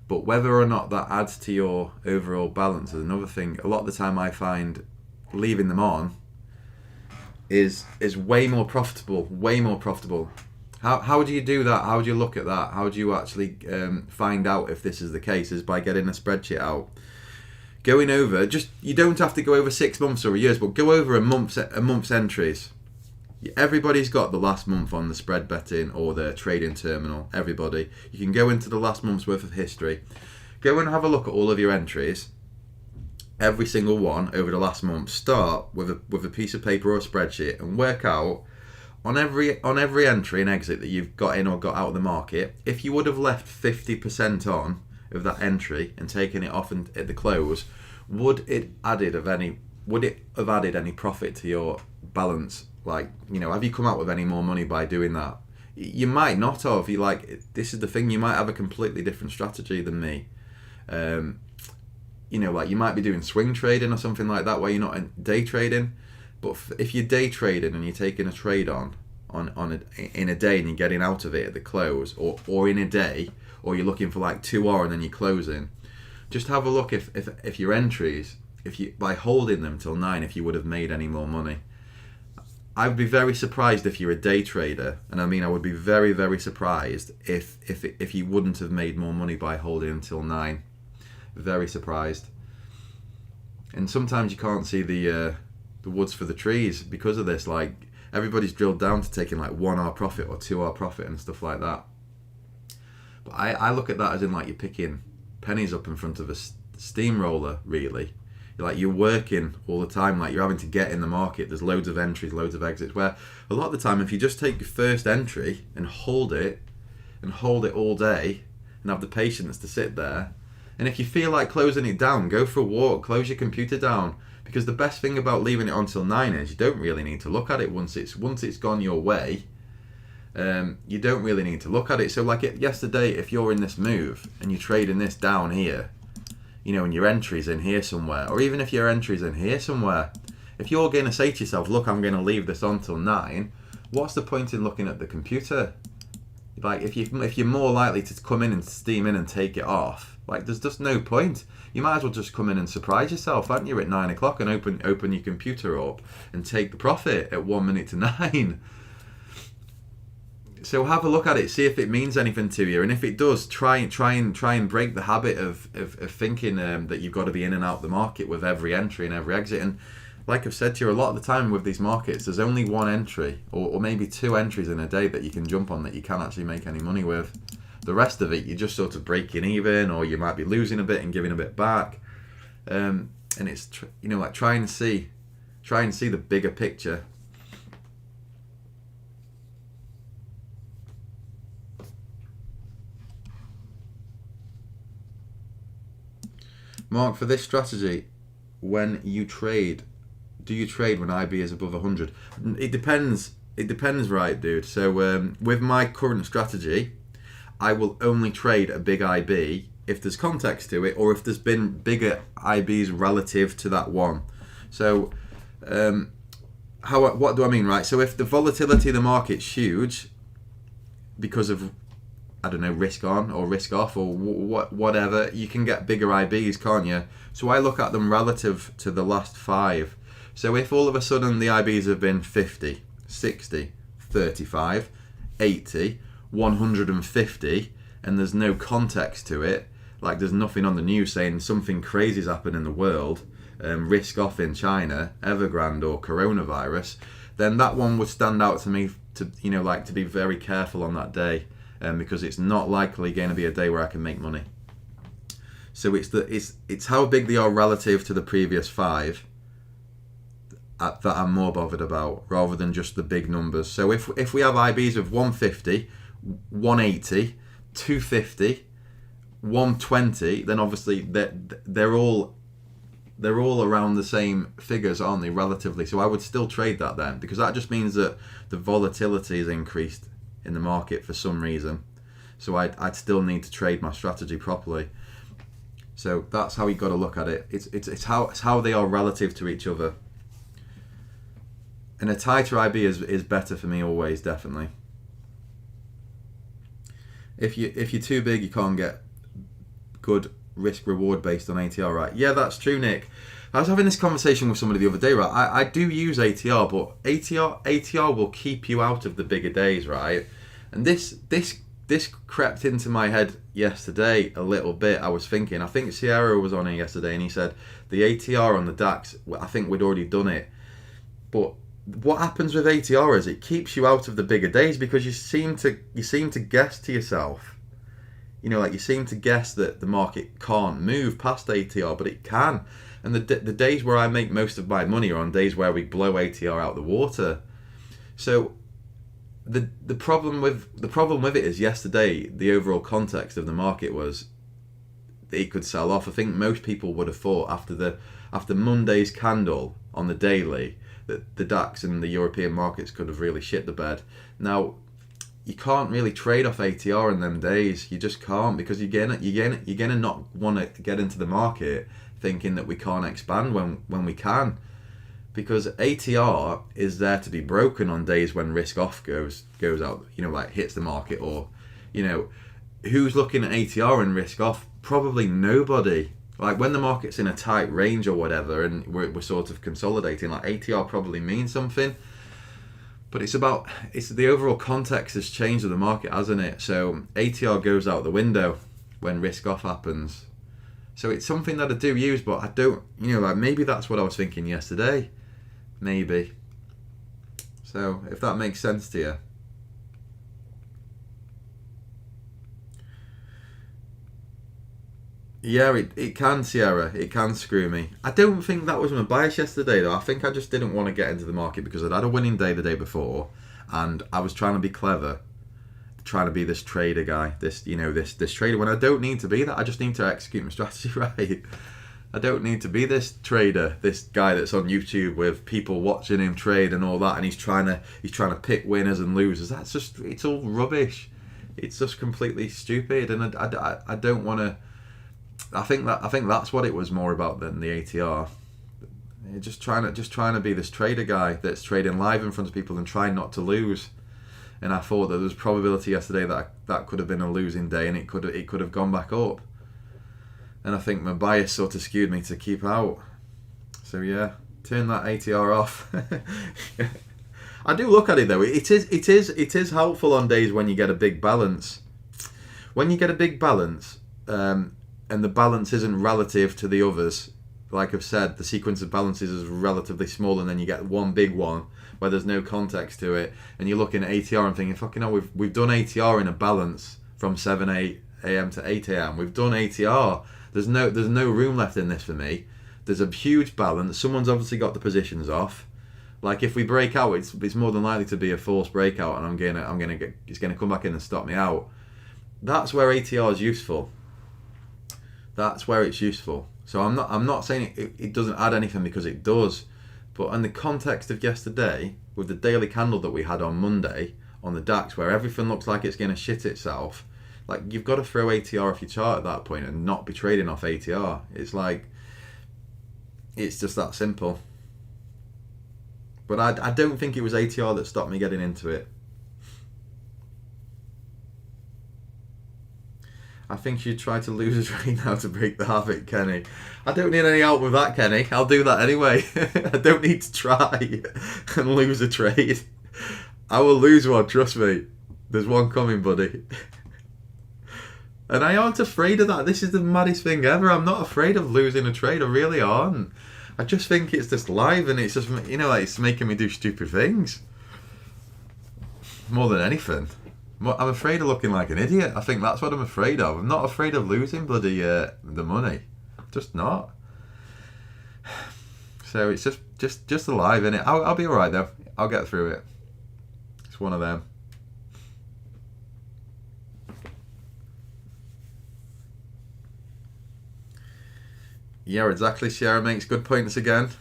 But whether or not that adds to your overall balance is another thing. A lot of the time I find leaving them on is way more profitable. Way more profitable. How do you do that? How do you look at that? How do you actually find out if this is the case? Is by getting a spreadsheet out, going over. Just, you don't have to go over 6 months or a year's, but go over a month's entries. Everybody's got the last month on the spread betting or the trading terminal. Everybody, you can go into the last month's worth of history. Go and have a look at all of your entries, every single one over the last month. Start with a piece of paper or a spreadsheet and work out on every entry and exit that you've got in or got out of the market. If you would have left 50% on of that entry and taken it off at the close, would it have added any profit to your balance? Like, have you come out with any more money by doing that? You might not have. This is the thing, you might have a completely different strategy than me. Like you might be doing swing trading or something like that where you're not day trading. But if you're day trading and you're taking a trade in a day and you're getting out of it at the close, or in a day, or you're looking for like 2 hours and then you're closing, just have a look if your entries, by holding them till 9, if you would have made any more money. I'd be very surprised if you're a day trader, and I mean I would be very, very surprised if you wouldn't have made more money by holding until 9. Very surprised. And sometimes you can't see the woods for the trees because of this. Like, everybody's drilled down to taking like 1 hour profit or 2 hour profit and stuff like that. But I look at that as in like you're picking pennies up in front of a steamroller, really. You're working all the time, like you're having to get in the market. There's loads of entries, loads of exits, where a lot of the time if you just take your first entry and hold it all day and have the patience to sit there, and if you feel like closing it down, go for a walk, close your computer down, because the best thing about leaving it on till 9 is you don't really need to look at it once it's gone your way. You don't really need to look at it. So like yesterday, if you're in this move and you're trading this down here, and your entry's in here somewhere, or even if your entry's in here somewhere, if you're going to say to yourself, look, I'm going to leave this on till 9, what's the point in looking at the computer? Like, if you're more likely to come in and steam in and take it off, like, there's just no point. You might as well just come in and surprise yourself, aren't you, at 9 o'clock and open your computer up and take the profit at 1 minute to 9. So have a look at it, see if it means anything to you, and if it does, try and break the habit of thinking that you've got to be in and out the market with every entry and every exit. And like I've said to you, a lot of the time with these markets, there's only 1 entry or maybe 2 entries in a day that you can jump on that you can't actually make any money with. The rest of it, you're just sort of breaking even, or you might be losing a bit and giving a bit back. And it's like try and see the bigger picture. Mark, for this strategy, when you trade, do you trade when IB is above 100? It depends. It depends, right, dude? So with my current strategy, I will only trade a big IB if there's context to it, or if there's been bigger IBs relative to that one. So what do I mean, right? So if the volatility of the market's huge because of, I don't know, risk on or risk off or whatever, you can get bigger IBs, can't you? So I look at them relative to the last 5. So if all of a sudden the IBs have been 50, 60, 35, 80, 150, and there's no context to it, like there's nothing on the news saying something crazy's happened in the world, risk off in China, Evergrande or coronavirus, then that one would stand out to me to be very careful on that day. Because it's not likely going to be a day where I can make money. So it's how big they are relative to the previous 5 that I'm more bothered about, rather than just the big numbers. So if we have IBs of 150, 180, 250, 120, then obviously they're all around the same figures, aren't they, relatively? So I would still trade that then, because that just means that the volatility is increased in the market for some reason. So I'd still need to trade my strategy properly. So that's how you got to look at it. It's how they are relative to each other. And a tighter IB is better for me always, definitely. If you're too big, you can't get good risk reward based on ATR, right? Yeah, that's true, Nick. I was having this conversation with somebody the other day, right? I do use ATR, but ATR will keep you out of the bigger days, right? And this crept into my head yesterday a little bit. I was thinking, I think Sierra was on here yesterday, and he said the ATR on the DAX, I think we'd already done it. But what happens with ATR is it keeps you out of the bigger days because you seem to guess to yourself, like you seem to guess that the market can't move past ATR, but it can. And the days where I make most of my money are on days where we blow ATR out the water. So the problem with it is yesterday the overall context of the market was it could sell off. I think most people would have thought after Monday's candle on the daily that the DAX and the European markets could have really shit the bed. Now, you can't really trade off ATR in them days. You just can't, because you're gonna not want to get into the market thinking that we can't expand when we can, because ATR is there to be broken on days when risk off goes out, like hits the market, or who's looking at ATR and risk off? Probably nobody. Like when the market's in a tight range or whatever and we're sort of consolidating, like ATR probably means something. But it's the overall context has changed of the market, hasn't it? So ATR goes out the window when risk off happens. So it's something that I do use, but I don't, like maybe that's what I was thinking yesterday. Maybe. So if that makes sense to you. Yeah, it can, Sierra. It can screw me. I don't think that was my bias yesterday, though. I think I just didn't want to get into the market because I'd had a winning day the day before, and I was trying to be clever, trying to be this trader guy, this trader, when I don't need to be that. I just need to execute my strategy right. I don't need to be this trader, this guy that's on YouTube with people watching him trade and all that, and he's trying to pick winners and losers. It's all rubbish. It's just completely stupid, and I don't want to. I think that's what it was more about than the ATR. Just trying to be this trader guy that's trading live in front of people and trying not to lose. And I thought that there was probability yesterday that could have been a losing day, and it could have gone back up. And I think my bias sort of skewed me to keep out. So yeah, turn that ATR off. I do look at it though. It is helpful on days when you get a big balance. When you get a big balance. And the balance isn't relative to the others. Like I've said, the sequence of balances is relatively small, and then you get one big one where there's no context to it, and you're looking at ATR and thinking, fucking hell, we've done ATR in a balance from 7 a.m. to 8 a.m. We've done ATR. There's no room left in this for me. There's a huge balance. Someone's obviously got the positions off. Like if we break out, it's more than likely to be a forced breakout, and it's gonna come back in and stop me out. That's where ATR is useful. That's where it's useful. So I'm not saying it doesn't add anything, because it does. But in the context of yesterday, with the daily candle that we had on Monday on the DAX, where everything looks like it's going to shit itself, like you've got to throw ATR off your chart at that point and not be trading off ATR. It's just that simple. But I don't think it was ATR that stopped me getting into it. I think you'd try to lose a trade now to break the havoc, Kenny. I don't need any help with that, Kenny. I'll do that anyway. I don't need to try and lose a trade. I will lose one, trust me. There's one coming, buddy. And I aren't afraid of that. This is the maddest thing ever. I'm not afraid of losing a trade. I really aren't. I just think it's just live, and it's just, it's making me do stupid things. More than anything. I'm afraid of looking like an idiot. I think that's what I'm afraid of. I'm not afraid of losing bloody the money. Just not. So it's just alive, innit? I'll be alright though. I'll get through it. It's one of them. Yeah, exactly. Sierra makes good points again.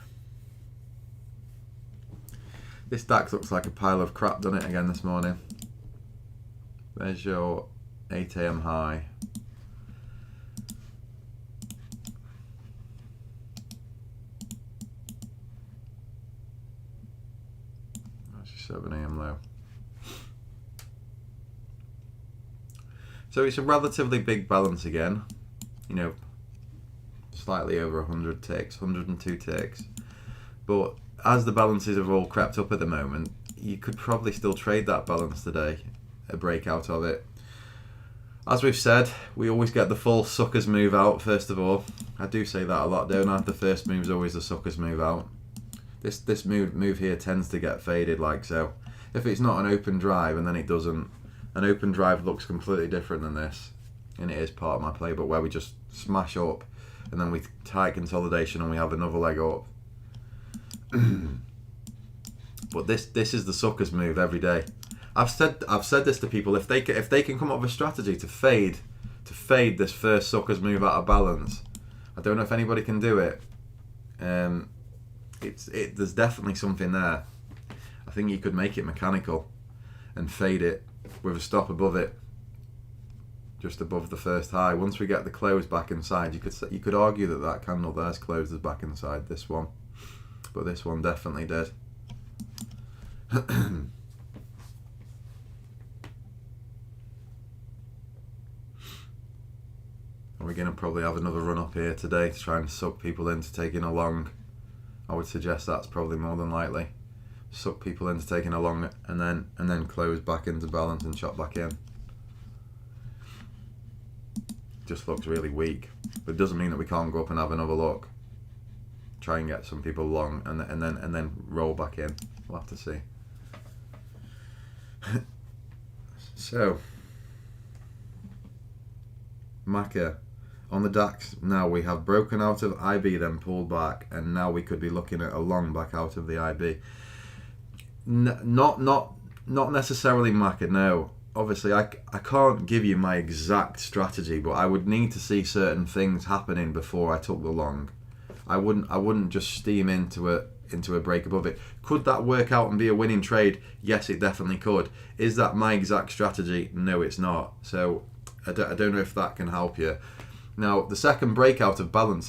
This DAX looks like a pile of crap, doesn't it, again this morning? There's your 8 a.m. high. That's your 7 a.m. low. So it's a relatively big balance again. you know, slightly over 100 ticks, 102 ticks. But as the balances have all crept up at the moment, you could probably still trade that balance today, a breakout of it. As we've said, we always get the full suckers move out first of all. I do say that a lot, don't I? The first move is always the suckers move out. This move here tends to get faded like so. If it's not an open drive and then it doesn't, an open drive looks completely different than this, and it is part of my playbook where we just smash up and then we tight consolidation and we have another leg up. But this is the suckers move every day. I've said this to people. If they can come up with a strategy to fade this first suckers move out of balance, I don't know if anybody can do it. There's definitely something there. I think you could make it mechanical and fade it with a stop above it, just above the first high. Once we get the close back inside, you could argue that candle there's closed as back inside this one, but this one definitely did. We're going to probably have another run up here today to try and suck people into taking a long. I would suggest that's probably more than likely. Suck people into taking a long and then close back into balance and chop back in. Just looks really weak, but it doesn't mean that we can't go up and have another look. Try and get some people long and then roll back in. We'll have to see. So, Macca. On the DAX now we have broken out of IB, then pulled back, and now we could be looking at a long back out of the IB. Not necessarily Macca, no. Obviously I can't give you my exact strategy, but I would need to see certain things happening before I took the long. I wouldn't just steam into a break above it. Could that work out and be a winning trade? Yes, it definitely could. Is that my exact strategy? No, it's not. So I don't know if that can help you. Now, the second breakout of balance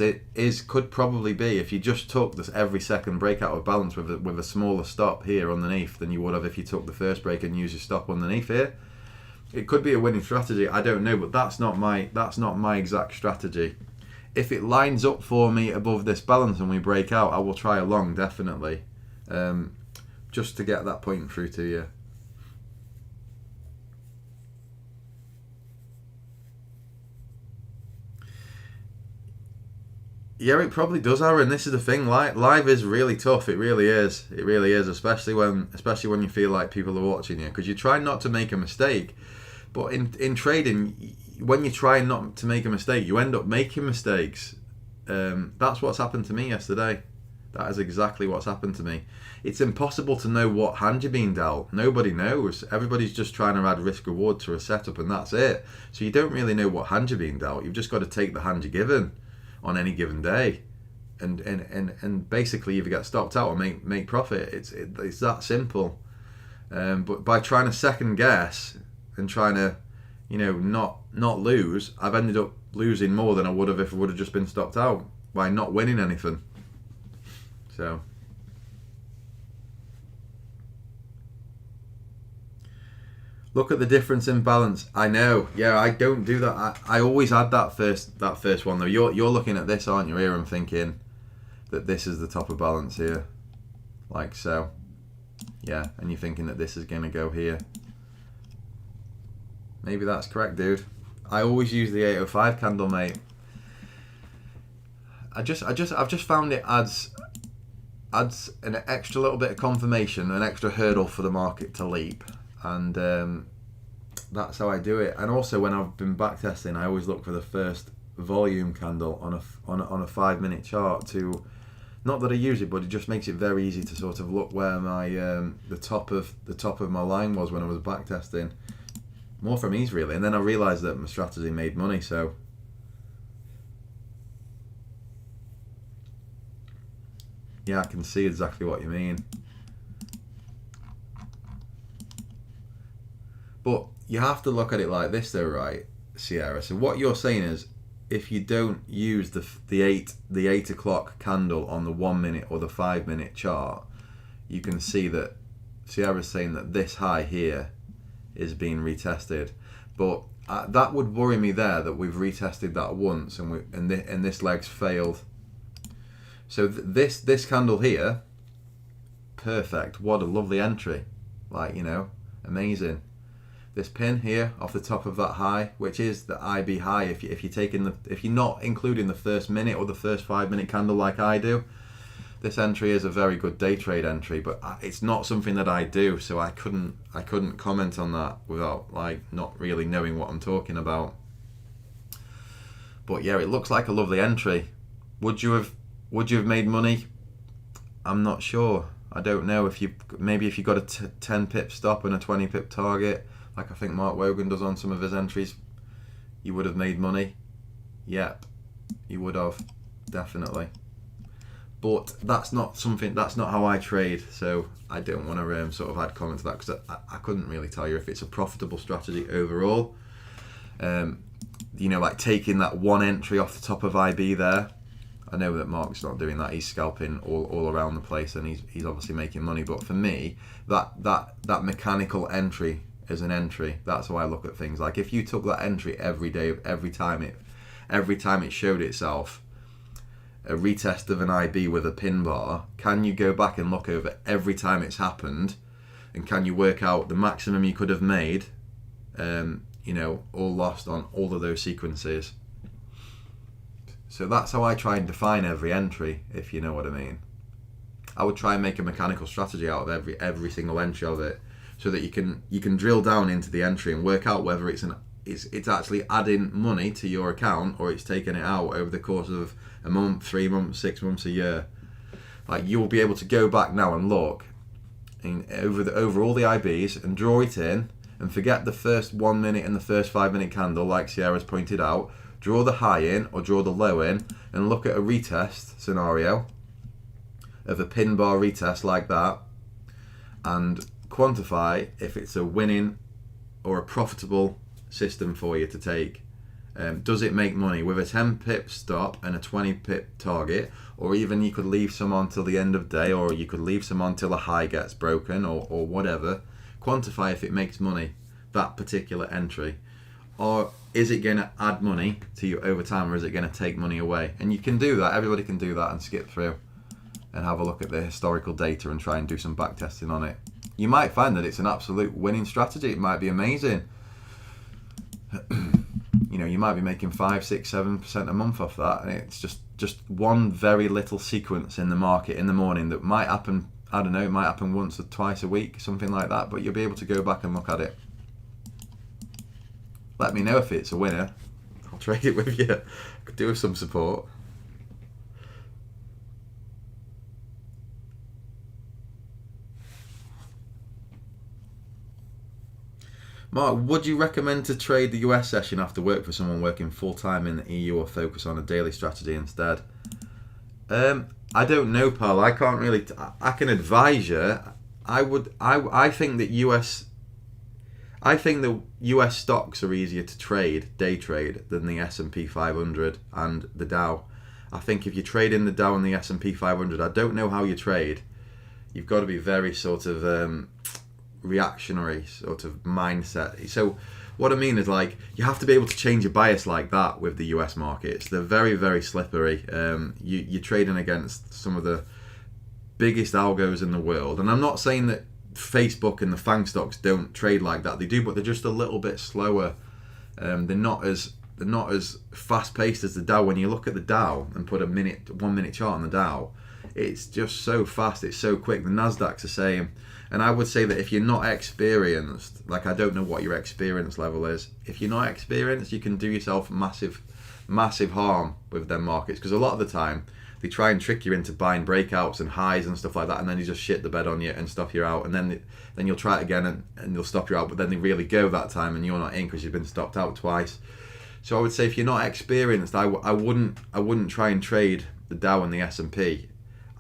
could probably be if you just took this every second breakout of balance with a smaller stop here underneath than you would have if you took the first break and used your stop underneath here. It could be a winning strategy. I don't know, but that's not my exact strategy. If it lines up for me above this balance and we break out, I will try a long definitely, just to get that point through to you. Yeah, it probably does, Aaron. This is the thing. Live is really tough. It really is. It really is, especially when you feel like people are watching you, because you try not to make a mistake. But in trading, when you try not to make a mistake, you end up making mistakes. That's what's happened to me yesterday. That is exactly what's happened to me. It's impossible to know what hand you're being dealt. Nobody knows. Everybody's just trying to add risk reward to a setup, and that's it. So you don't really know what hand you're being dealt. You've just got to take the hand you're given on any given day, and basically either get stopped out or make profit. It's that simple. But by trying to second guess and trying to, not lose, I've ended up losing more than I would have if I would have just been stopped out by not winning anything. So look at the difference in balance. I know. Yeah, I don't do that. I always add that first one though. You're looking at this, aren't you, here, and thinking that this is the top of balance here, like so. Yeah, and you're thinking that this is going to go here. Maybe that's correct, dude. I always use the 805 candle, mate. I've just found it adds an extra little bit of confirmation, an extra hurdle for the market to leap. And that's how I do it. And also when I've been back testing, I always look for the first volume candle on a 5-minute chart to, not that I use it, but it just makes it very easy to sort of look where my the top of my line was when I was back testing. More from ease really. And then I realised that my strategy made money. So yeah, I can see exactly what you mean. But you have to look at it like this though, right, Sierra? So what you're saying is, if you don't use the 8 o'clock candle on the 1 minute or the 5-minute chart, you can see that Sierra's saying that this high here is being retested. But that would worry me there, that we've retested that once and this leg's failed. So this candle here, perfect. What a lovely entry, like, you know, amazing. This pin here off the top of that high, which is the IB high, if you're not including the first minute or the first 5 minute candle like I do, this entry is a very good day trade entry, but it's not something that I do, so I couldn't comment on that without like not really knowing what I'm talking about. But yeah, it looks like a lovely entry. Would you have made money? I'm not sure. I don't know. If you got a 10 pip stop and a 20 pip target, like I think Mark Wogan does on some of his entries, you would have made money. Yep, you would have, definitely. But that's not how I trade, so I don't want to sort of add comment to that, because I couldn't really tell you if it's a profitable strategy overall. You know, like taking that one entry off the top of IB there. I know that Mark's not doing that. He's scalping all around the place, and he's obviously making money. But for me, that mechanical entry is an entry. That's how I look at things. Like if you took that entry every day, every time it showed itself, a retest of an IB with a pin bar, can you go back and look over every time it's happened, and can you work out the maximum you could have made, you know, all lost on all of those sequences? So that's how I try and define every entry, if you know what I mean. I would try and make a mechanical strategy out of every single entry of it, so that you can drill down into the entry and work out whether it's actually adding money to your account, or it's taking it out over the course of a month, 3 months, 6 months, a year. Like you'll be able to go back now and look over all the IBs and draw it in, and forget the first 1 minute and the first 5 minute candle, like Sierra's pointed out. Draw the high in or draw the low in, and look at a retest scenario of a pin bar retest like that, and quantify if it's a winning or a profitable system for you to take. Does it make money with a 10 pip stop and a 20 pip target, or even you could leave some on till the end of day, or you could leave some on till a high gets broken, or whatever. Quantify if it makes money, that particular entry. Or is it going to add money to you over time, or is it going to take money away? And you can do that. Everybody can do that and skip through and have a look at the historical data and try and do some back testing on it. You might find that it's an absolute winning strategy. It might be amazing. You know, you might be making 5, 6, 7% a month off that, and it's just one very little sequence in the market in the morning that might happen. I don't know, it might happen once or twice a week, something like that, but you'll be able to go back and look at it. Let me know if it's a winner. I'll trade it with you. I could do with some support. Mark, would you recommend to trade the US session after work for someone working full-time in the EU, or focus on a daily strategy instead? I don't know, pal. I can't really... I can advise you. I think that US stocks are easier to trade, day trade, than the S&P 500 and the Dow. I think if you trade in the Dow and the S&P 500, I don't know how you trade. You've got to be very sort of reactionary sort of mindset. So what I mean is, like, you have to be able to change your bias like that with the US markets. They're very, very slippery. You're trading against some of the biggest algos in the world. And I'm not saying that Facebook and the FANG stocks don't trade like that. They do, but they're just a little bit slower. They're not as fast paced as the Dow. When you look at the Dow and put a 1 minute chart on the Dow, it's just so fast. It's so quick. The Nasdaq's the same. And I would say that if you're not experienced, like, I don't know what your experience level is. If you're not experienced, you can do yourself massive harm with them markets, because a lot of the time they try and trick you into buying breakouts and highs and stuff like that, and then you just shit the bed on you and stop you out, and then you'll try it again and they'll stop you out, but then they really go that time and you're not in because you've been stopped out twice. So I would say if you're not experienced, I wouldn't try and trade the Dow and the S&P.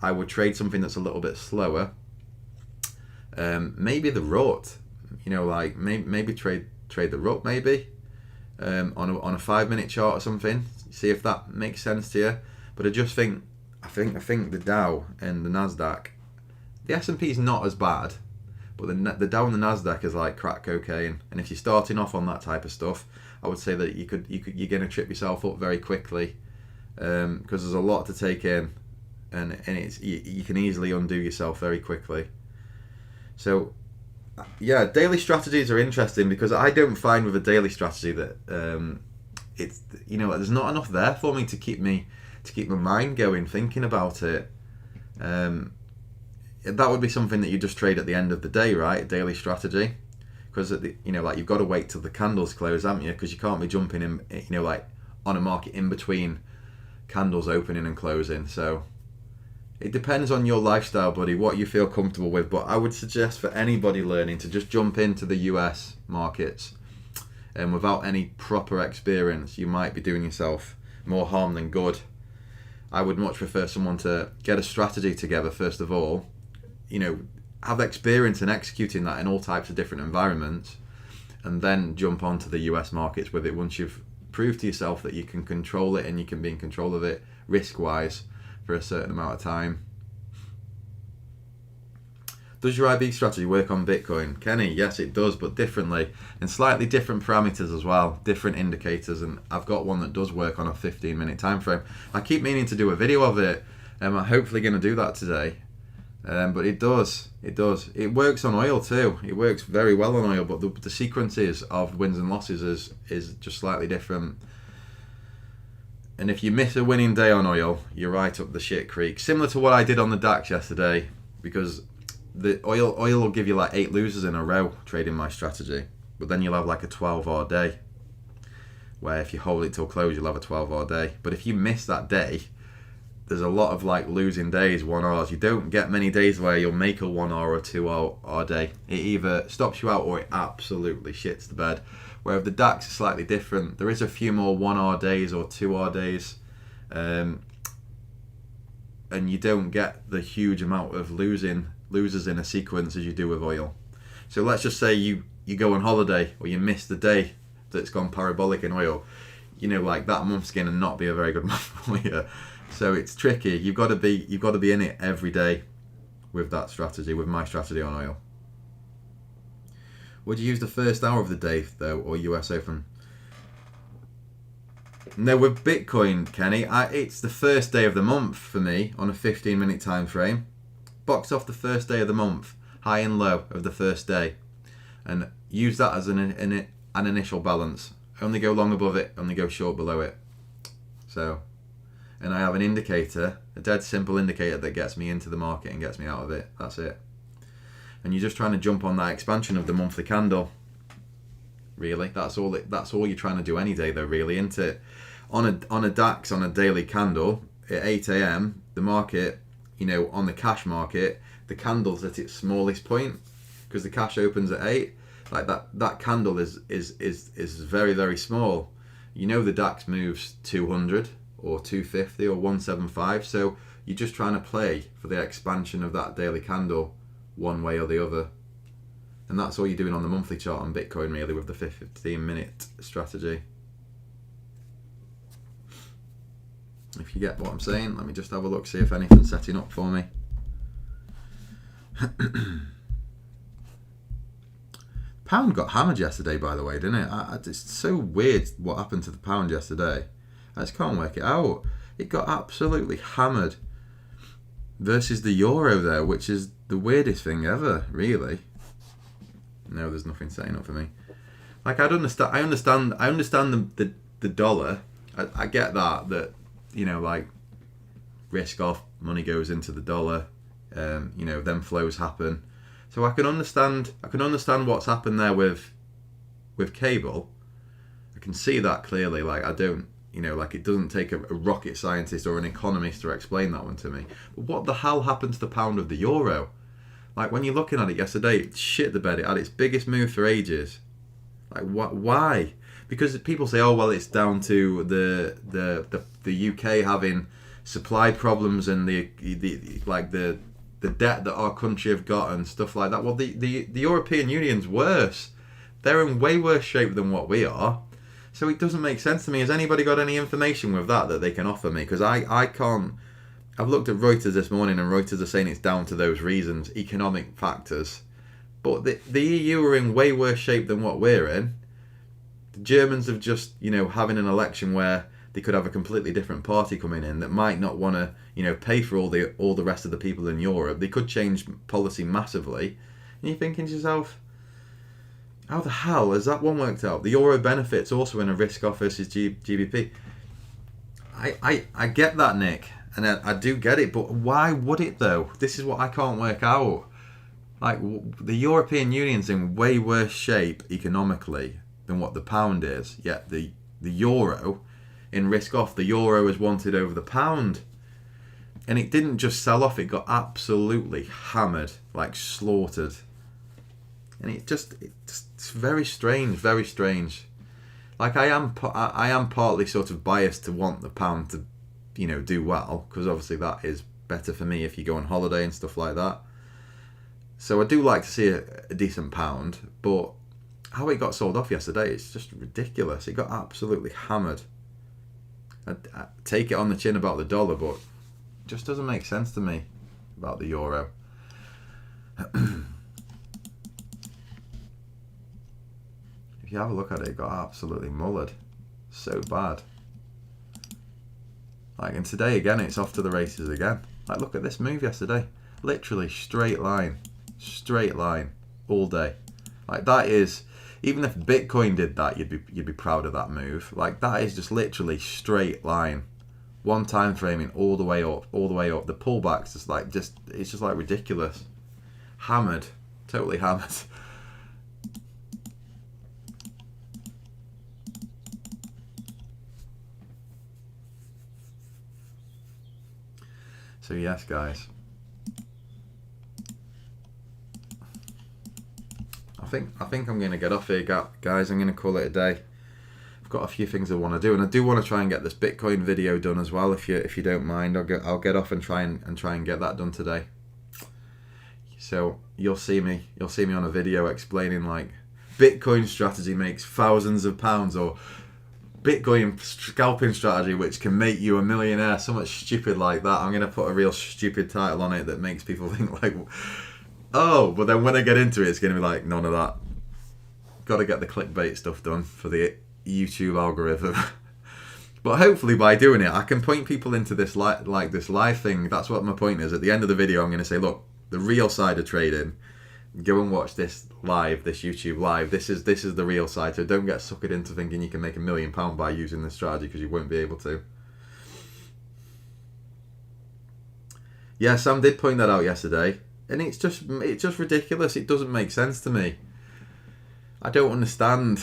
I would trade something that's a little bit slower. Maybe the RUT, you know, like maybe trade the RUT maybe on a 5 minute chart or something. See if that makes sense to you. But I just think the Dow and the Nasdaq, the S&P is not as bad, But the Dow and the Nasdaq is like crack cocaine, and if you're starting off on that type of stuff, I would say that you're going to trip yourself up very quickly, because there's a lot to take in, and it's you can easily undo yourself very quickly. So, yeah, daily strategies are interesting because I don't find with a daily strategy that it's there's not enough there for me to keep my mind going thinking about it. That would be something that you just trade at the end of the day, right? A daily strategy, because you've got to wait till the candles close, haven't you? Because you can't be jumping in, on a market in between candles opening and closing. So it depends on your lifestyle, buddy, what you feel comfortable with. But I would suggest for anybody learning to just jump into the US markets, and without any proper experience, you might be doing yourself more harm than good. I would much prefer someone to get a strategy together first of all, have experience in executing that in all types of different environments, and then jump onto the US markets with it once you've proved to yourself that you can control it and you can be in control of it risk-wise for a certain amount of time. Does your IB strategy work on Bitcoin? Kenny, yes it does, but differently, and slightly different parameters as well, different indicators, and I've got one that does work on a 15-minute time frame. I keep meaning to do a video of it, and I'm hopefully going to do that today. But it does. It works on oil too. It works very well on oil, but the sequences of wins and losses is just slightly different. And if you miss a winning day on oil, you're right up the shit creek. Similar to what I did on the DAX yesterday, because the oil will give you like 8 losers in a row trading my strategy, but then you'll have like a 12-hour day, where if you hold it till close, you'll have a 12-hour day. But if you miss that day, there's a lot of like losing days, 1 hours. You don't get many days where you'll make a 1 hour or 2 hour day. It either stops you out or it absolutely shits the bed. Where if the DAX is slightly different, there is a few more 1 hour days or 2 hour days, and you don't get the huge amount of losers in a sequence as you do with oil. So let's just say you go on holiday or you miss the day that's gone parabolic in oil. Like that month's going to not be a very good month for you. So it's tricky. You've got to be in it every day with that strategy, with my strategy on oil. Would you use the first hour of the day though, or US Open? No, with Bitcoin, Kenny, it's the first day of the month for me on a 15-minute time frame. Box off the first day of the month, high and low of the first day, and use that as an initial balance. Only go long above it, only go short below it. So, and I have an indicator, a dead simple indicator that gets me into the market and gets me out of it. That's it. And you're just trying to jump on that expansion of the monthly candle. Really, that's all you're trying to do any day, though. Really, isn't it? On a DAX, on a daily candle at 8 a.m, the market, on the cash market, the candle's at its smallest point because the cash opens at 8. Like that candle is very, very small. The DAX moves 200 or 250 or 175. So you're just trying to play for the expansion of that daily candle one way or the other. And that's all you're doing on the monthly chart on Bitcoin, really, with the 15-minute strategy. If you get what I'm saying, let me just have a look, see if anything's setting up for me. Pound got hammered yesterday, by the way, didn't it? It's so weird what happened to the pound yesterday. I just can't work it out. It got absolutely hammered versus the euro there, which is the weirdest thing ever, really. No, there's nothing setting up for me. Like, I understand the dollar. I get that like risk off, money goes into the dollar, then flows happen. So I can understand what's happened there with cable. I can see that clearly. Like, I don't, like, it doesn't take a rocket scientist or an economist to explain that one to me. But what the hell happened to the pound of the euro? Like, when you're looking at it yesterday, it shit the bed. It had its biggest move for ages. Like, what? Why? Because people say, oh well, it's down to the UK having supply problems and the debt that our country have got and stuff like that. Well, the European Union's worse. They're in way worse shape than what we are. So it doesn't make sense to me. Has anybody got any information with that they can offer me? Because I can't. I've looked at Reuters this morning, and Reuters are saying it's down to those reasons, economic factors. But the EU are in way worse shape than what we're in. The Germans have just, having an election where they could have a completely different party coming in that might not want to, pay for all the rest of the people in Europe. They could change policy massively. And you're thinking to yourself, how the hell has that one worked out? The euro benefits also in a risk-off versus GBP. I get that, Nick, and I do get it, but why would it though? This is what I can't work out. Like, the European Union's in way worse shape economically than what the pound is, yet the euro, in risk-off, the euro is wanted over the pound. And it didn't just sell off, it got absolutely hammered, like slaughtered. And it's very strange, very strange. Like, I am partly sort of biased to want the pound to, do well, because obviously that is better for me if you go on holiday and stuff like that. So I do like to see a decent pound, but how it got sold off yesterday, it's just ridiculous. It got absolutely hammered. I take it on the chin about the dollar, but it just doesn't make sense to me about the euro. If you have a look at it, it got absolutely mullered. So bad. Like, and today again, it's off to the races again. Like, look at this move yesterday. Literally straight line all day. Like, that is, even if Bitcoin did that, you'd be proud of that move. Like, that is just literally straight line, one time framing all the way up. The pullbacks it's just like ridiculous. Hammered, totally hammered. So yes, guys. I think I'm going to get off here, guys. I'm going to call it a day. I've got a few things I want to do, and I do want to try and get this Bitcoin video done as well. If you don't mind, I'll get off and try and get that done today. So you'll see me on a video explaining, like, Bitcoin strategy makes thousands of pounds, or Bitcoin scalping strategy which can make you a millionaire. So much stupid like that. I'm going to put a real stupid title on it that makes people think like, oh, but then when I get into it, it's going to be like, none of that. Got to get the clickbait stuff done for the YouTube algorithm. But hopefully by doing it, I can point people into this this live thing. That's what my point is. At the end of the video, I'm going to say, look, the real side of trading. Go and watch this YouTube live. This is the real side. So don't get suckered into thinking you can make £1 million by using this strategy, because you won't be able to. Yeah, Sam did point that out yesterday. And it's just ridiculous. It doesn't make sense to me. I don't understand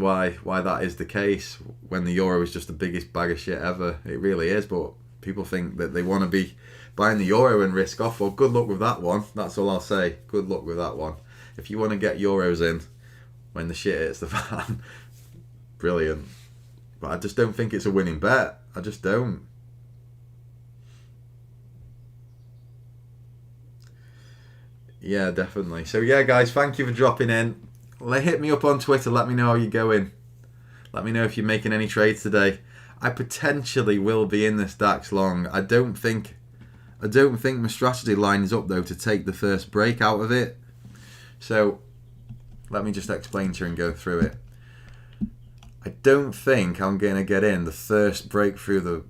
why that is the case when the euro is just the biggest bag of shit ever. It really is, but people think that they want to be buying the euro and risk off. Well, good luck with that one. That's all I'll say. Good luck with that one. If you want to get euros in when the shit hits the fan, brilliant. But I just don't think it's a winning bet. I just don't. Yeah, definitely. So yeah, guys, thank you for dropping in. Hit me up on Twitter. Let me know how you're going. Let me know if you're making any trades today. I potentially will be in this DAX long. I don't think my strategy lines up though to take the first break out of it. So let me just explain to you and go through it. I don't think I'm going to get in the first break through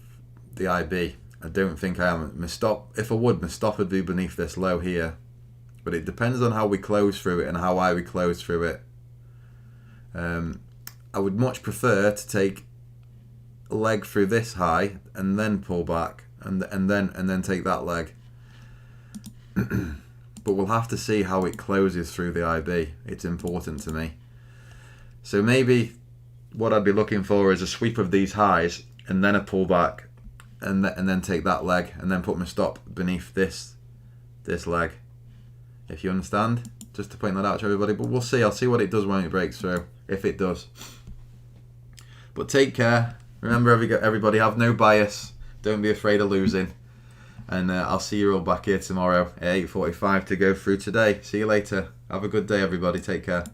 the IB. I don't think I am. My stop, if I would, my stop would be beneath this low here. But it depends on how we close through it and how high we close through it. I would much prefer to take a leg through this high and then pull back and then take that leg. But we'll have to see how it closes through the IB. It's important to me. So maybe what I'd be looking for is a sweep of these highs and then a pullback and then take that leg and then put my stop beneath this leg. If you understand, just to point that out to everybody. But we'll see. I'll see what it does when it breaks through, if it does. But take care. Remember, everybody, have no bias. Don't be afraid of losing. And I'll see you all back here tomorrow at 8:45 to go through today. See you later. Have a good day, everybody. Take care.